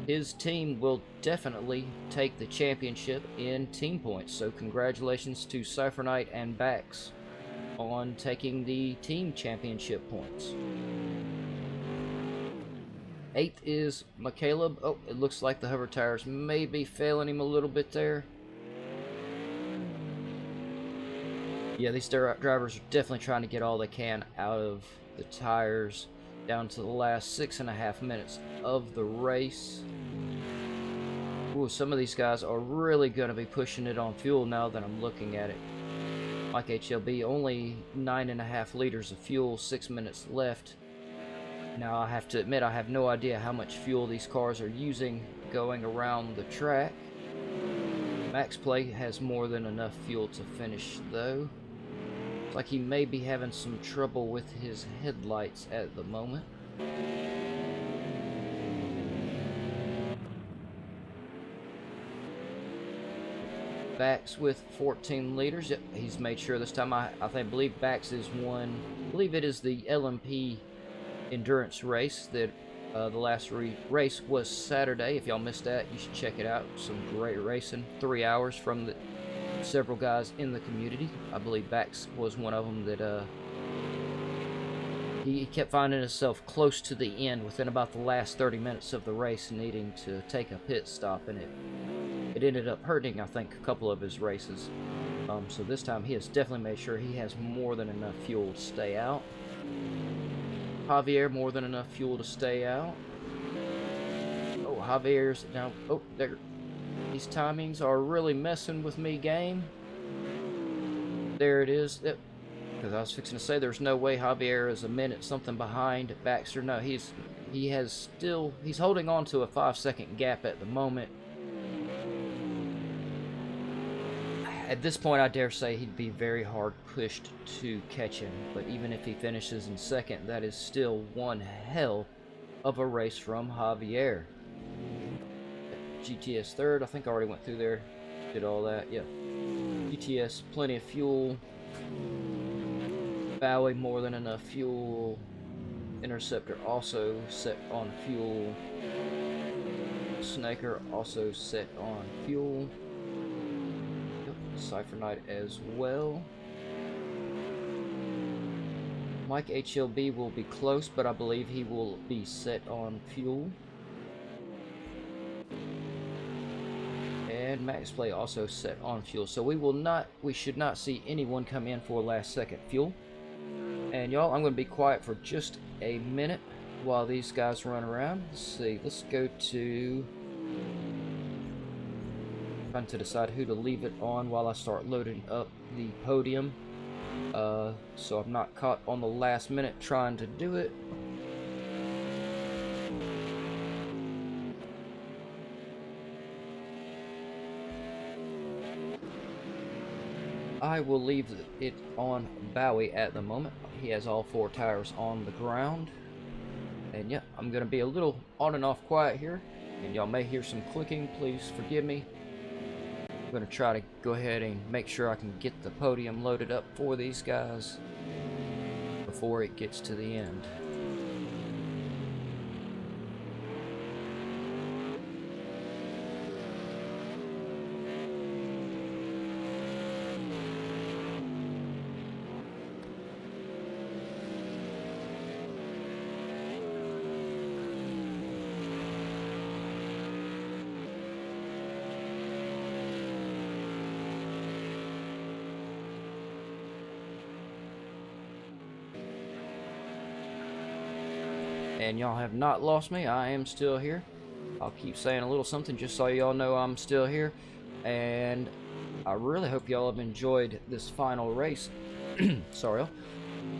his team will definitely take the championship in team points. So congratulations to Cypher Knight and Bax on taking the team championship points. 8th is McCaleb. Oh, it looks like the hover tires may be failing him a little bit there. Yeah, these drivers are definitely trying to get all they can out of the tires down to the last 6.5 minutes of the race. Ooh, some of these guys are really going to be pushing it on fuel now that I'm looking at it. Like HLB, only 9.5 liters of fuel, 6 minutes left. Now, I have to admit, I have no idea how much fuel these cars are using going around the track. Max Play has more than enough fuel to finish, though. Looks like he may be having some trouble with his headlights at the moment. Bax with 14 liters. Yep, he's made sure this time. I believe Bax is one. I believe it is the LMP endurance race that the last race was Saturday. If y'all missed that, you should check it out. Some great racing. 3 hours from the several guys in the community. I believe Bax was one of them that he kept finding himself close to the end within about the last 30 minutes of the race, needing to take a pit stop, and it ended up hurting, I think, a couple of his races. So this time he has definitely made sure he has more than enough fuel to stay out. Javier, more than enough fuel to stay out. Oh, Javier's now. Oh, there. These timings are really messing with me, game. There it is. Because I was fixing to say there's no way Javier is a minute something behind Baxter. No, he's holding on to a 5-second gap at the moment. At this point, I dare say he'd be very hard pushed to catch him. But even if he finishes in second, that is still one hell of a race from Javier. GTS third. I think I already went through there. Did all that. Yeah. GTS, plenty of fuel. Bowie, more than enough fuel. Interceptor also set on fuel. Snaker also set on fuel. Cypher Knight as well. Mike HLB will be close, but I believe he will be set on fuel. And Max Play also set on fuel. So we should not see anyone come in for last second fuel. And y'all, I'm going to be quiet for just a minute while these guys run around. Let's see, let's go to... trying to decide who to leave it on while I start loading up the podium, so I'm not caught on the last minute trying to do it. I will leave it on Bowie at the moment. He has all 4 tires on the ground. And yeah, I'm going to be a little on and off quiet here, and y'all may hear some clicking. Please forgive me. I'm going to try to go ahead and make sure I can get the podium loaded up for these guys before it gets to the end. And y'all have not lost me. I am still here. I'll keep saying a little something just so y'all know I'm still here. And I really hope y'all have enjoyed this final race. Sorry,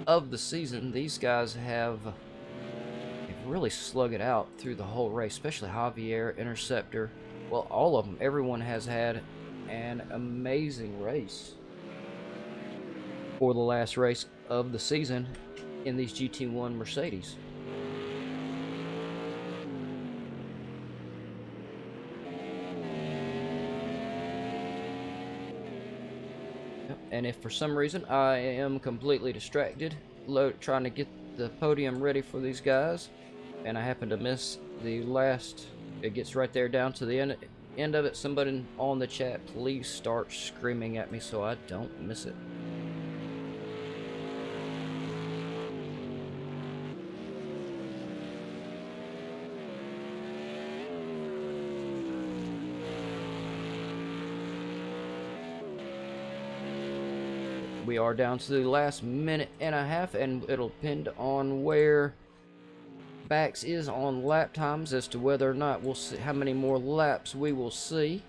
of the season. These guys have really slug it out through the whole race, especially Javier, Interceptor. Well, all of them. Everyone has had an amazing race for the last race of the season in these GT1 Mercedes. And if for some reason I am completely distracted trying to get the podium ready for these guys, and I happen to miss the last, it gets right there down to the end of it, somebody on the chat, please start screaming at me so I don't miss it. We are down to the last minute and a half, and it'll depend on where Bax is on lap times as to whether or not we'll see how many more laps we will see.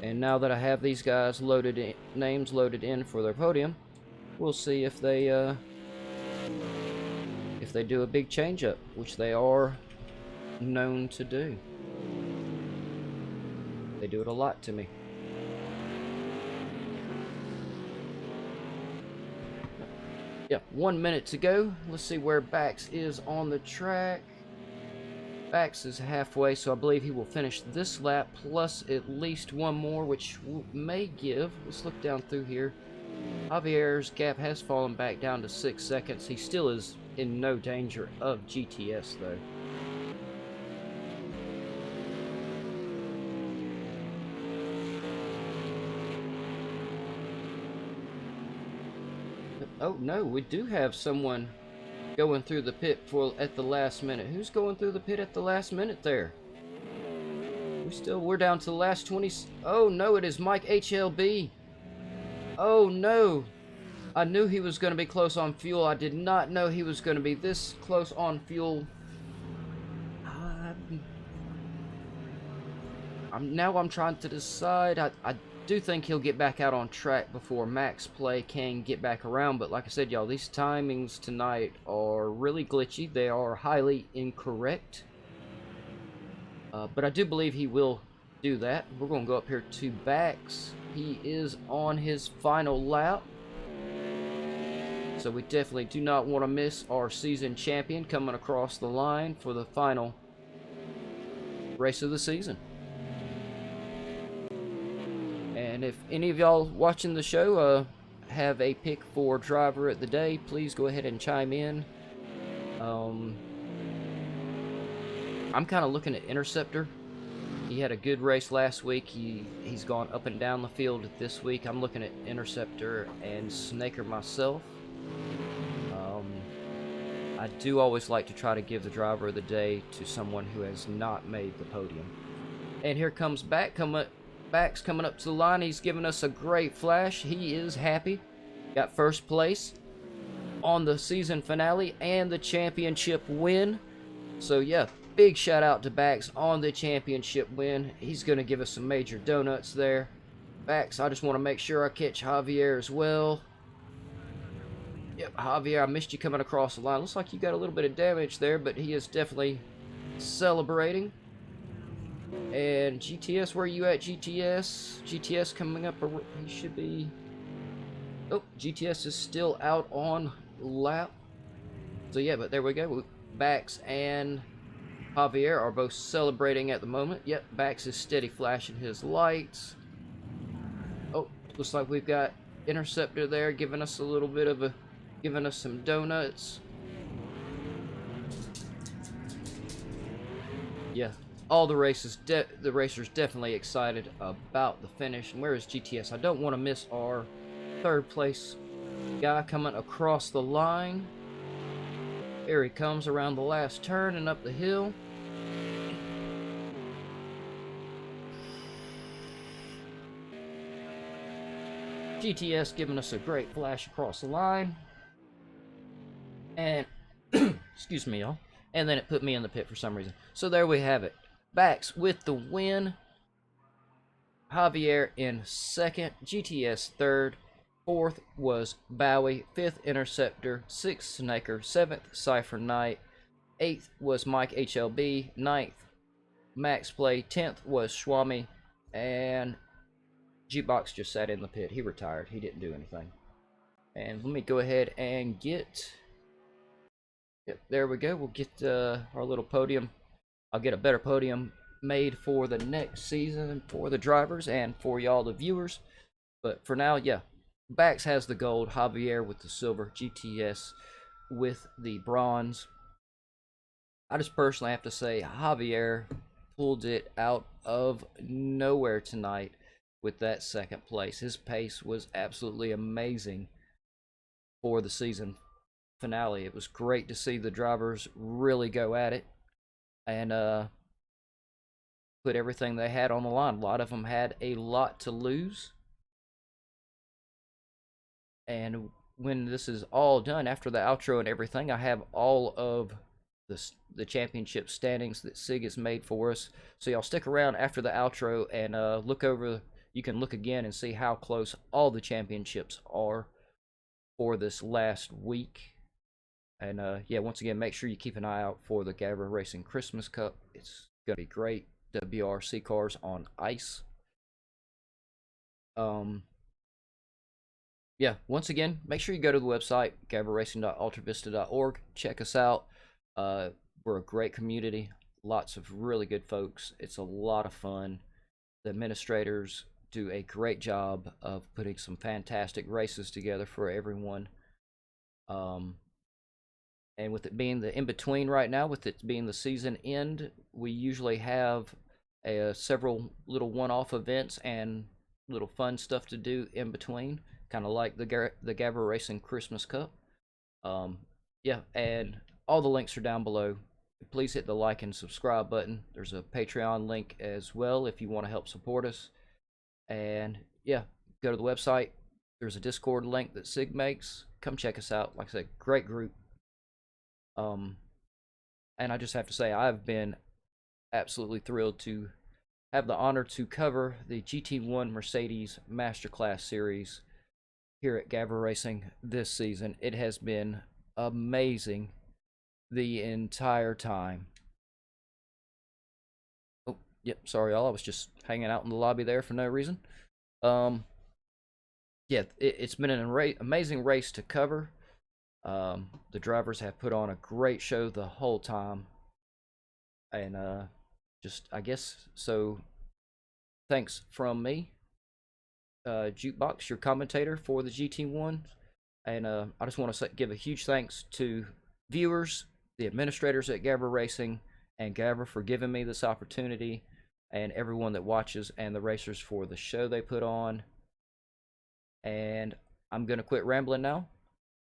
And now that I have these guys loaded in, names loaded in for their podium, we'll see if they do a big change up, which they are known to do. They do it a lot to me. Yeah, 1 minute to go. Let's see where Bax is on the track. Bax is halfway, so I believe he will finish this lap plus at least one more, which may give. Let's look down through here. Javier's gap has fallen back down to 6 seconds. He still is in no danger of GTS, though. Oh no, we do have someone going through the pit at the last minute. Who's going through the pit at the last minute there? We're down to the last 20. Oh no, it is Mike HLB. Oh no. I knew he was going to be close on fuel. I did not know he was going to be this close on fuel. I'm trying to decide. I do think he'll get back out on track before Max Play can get back around, but like I said, y'all, these timings tonight are really glitchy. They are highly incorrect, but I do believe he will do that. We're going to go up here to Bax. He is on his final lap, so we definitely do not want to miss our season champion coming across the line for the final race of the season. And if any of y'all watching the show have a pick for driver of the day, please go ahead and chime in. I'm kind of looking at Interceptor. He had a good race last week. He's gone up and down the field this week. I'm looking at Interceptor and Snaker myself. I do always like to try to give the driver of the day to someone who has not made the podium. And here comes Bax coming up to the line. He's giving us a great flash. He is happy. Got first place on the season finale and the championship win. So yeah, big shout out to Bax on the championship win. He's going to give us some major donuts there. Bax, I just want to make sure I catch Javier as well. Yep, Javier, I missed you coming across the line. Looks like you got a little bit of damage there, but he is definitely celebrating. And GTS, where are you at, GTS? GTS coming up, he should be... Oh, GTS is still out on lap. So yeah, but there we go. Bax and Javier are both celebrating at the moment. Yep, Bax is steady flashing his lights. Oh, looks like we've got Interceptor there giving us a little bit of a... giving us some donuts. Yeah. All the racers definitely excited about the finish. And where is GTS? I don't want to miss our third place guy coming across the line. Here he comes around the last turn and up the hill. GTS giving us a great flash across the line. And excuse me, y'all. And then it put me in the pit for some reason. So there we have it. Bax with the win. Javier in second. GTS third. Fourth was Bowie. Fifth, Interceptor. Sixth, Snaker. Seventh, Cypher Knight. Eighth was Mike HLB. Ninth, Max Play. 10th was Swami. And Jukebox just sat in the pit. He retired. He didn't do anything. And let me go ahead and get... Yep, there we go. We'll get our little podium. I'll get a better podium made for the next season for the drivers and for y'all, the viewers. But for now, yeah. Bax has the gold. Javier with the silver. GTS with the bronze. I just personally have to say Javier pulled it out of nowhere tonight with that second place. His pace was absolutely amazing for the season finale. It was great to see the drivers really go at it and put everything they had on the line. A lot of them had a lot to lose. And when this is all done, after the outro and everything, I have all of the championship standings that SIG has made for us. So y'all stick around after the outro and look over. You can look again and see how close all the championships are for this last week. And yeah, once again, make sure you keep an eye out for the GAVRA Racing Christmas Cup. It's going to be great. WRC cars on ice. Yeah, once again, make sure you go to the website, gavraracing.ultravista.org. Check us out. We're a great community. Lots of really good folks. It's a lot of fun. The administrators do a great job of putting some fantastic races together for everyone. And with it being the in-between right now, with it being the season end, we usually have several little one-off events and little fun stuff to do in between, kind of like the GAVRA Racing Christmas Cup. Yeah, and all the links are down below. Please hit the like and subscribe button. There's a Patreon link as well if you want to help support us. And yeah, go to the website. There's a Discord link that SIG makes. Come check us out. Like I said, great group. And I just have to say, I've been absolutely thrilled to have the honor to cover the GT1 Mercedes Masterclass Series here at GAVRA Racing this season. It has been amazing the entire time. Oh, yep, sorry y'all, I was just hanging out in the lobby there for no reason. Yeah, it's been an amazing race to cover. The drivers have put on a great show the whole time. And just, I guess, so thanks from me, Jukebox, your commentator for the GT1. And I just want to give a huge thanks to viewers, the administrators at GAVRA Racing, and GAVRA for giving me this opportunity, and everyone that watches, and the racers for the show they put on. And I'm going to quit rambling now.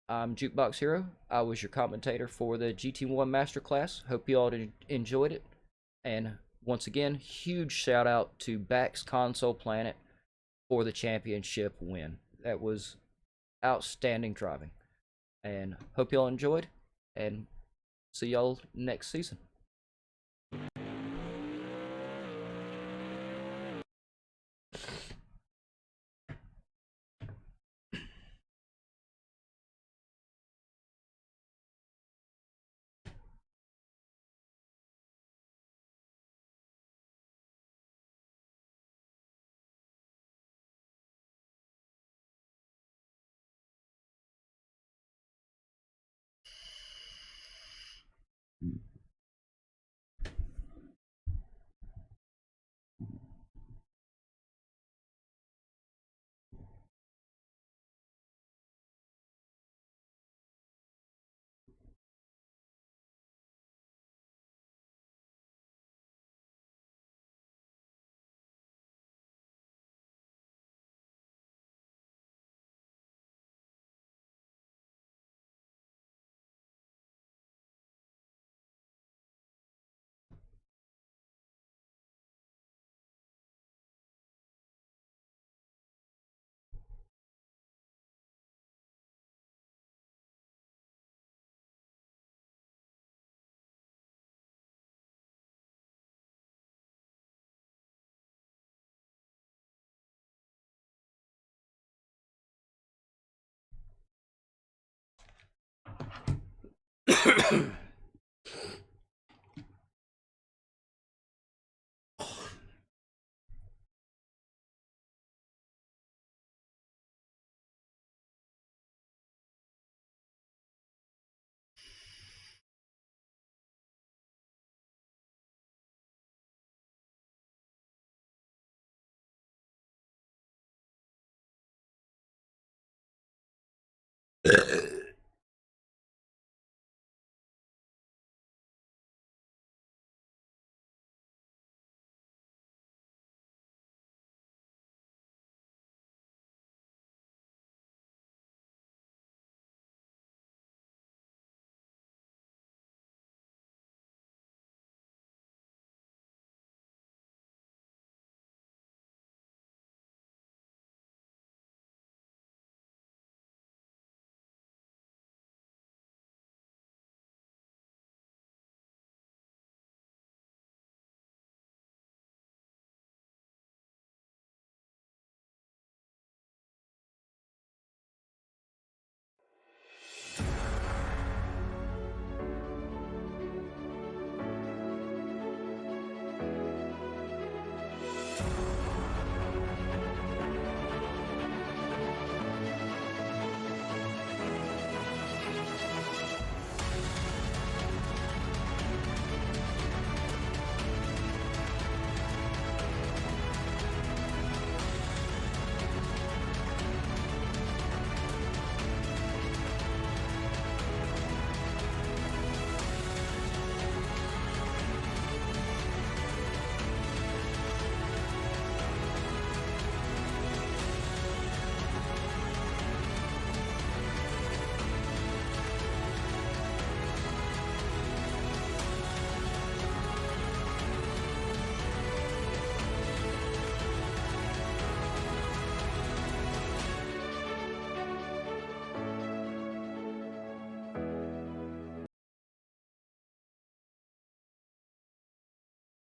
I'm Jukebox Hero. I was your commentator for the GT1 Masterclass. Hope you all enjoyed it. And once again, huge shout out to Bax Console Planet for the championship win. That was outstanding driving. And hope y'all enjoyed. And see y'all next season.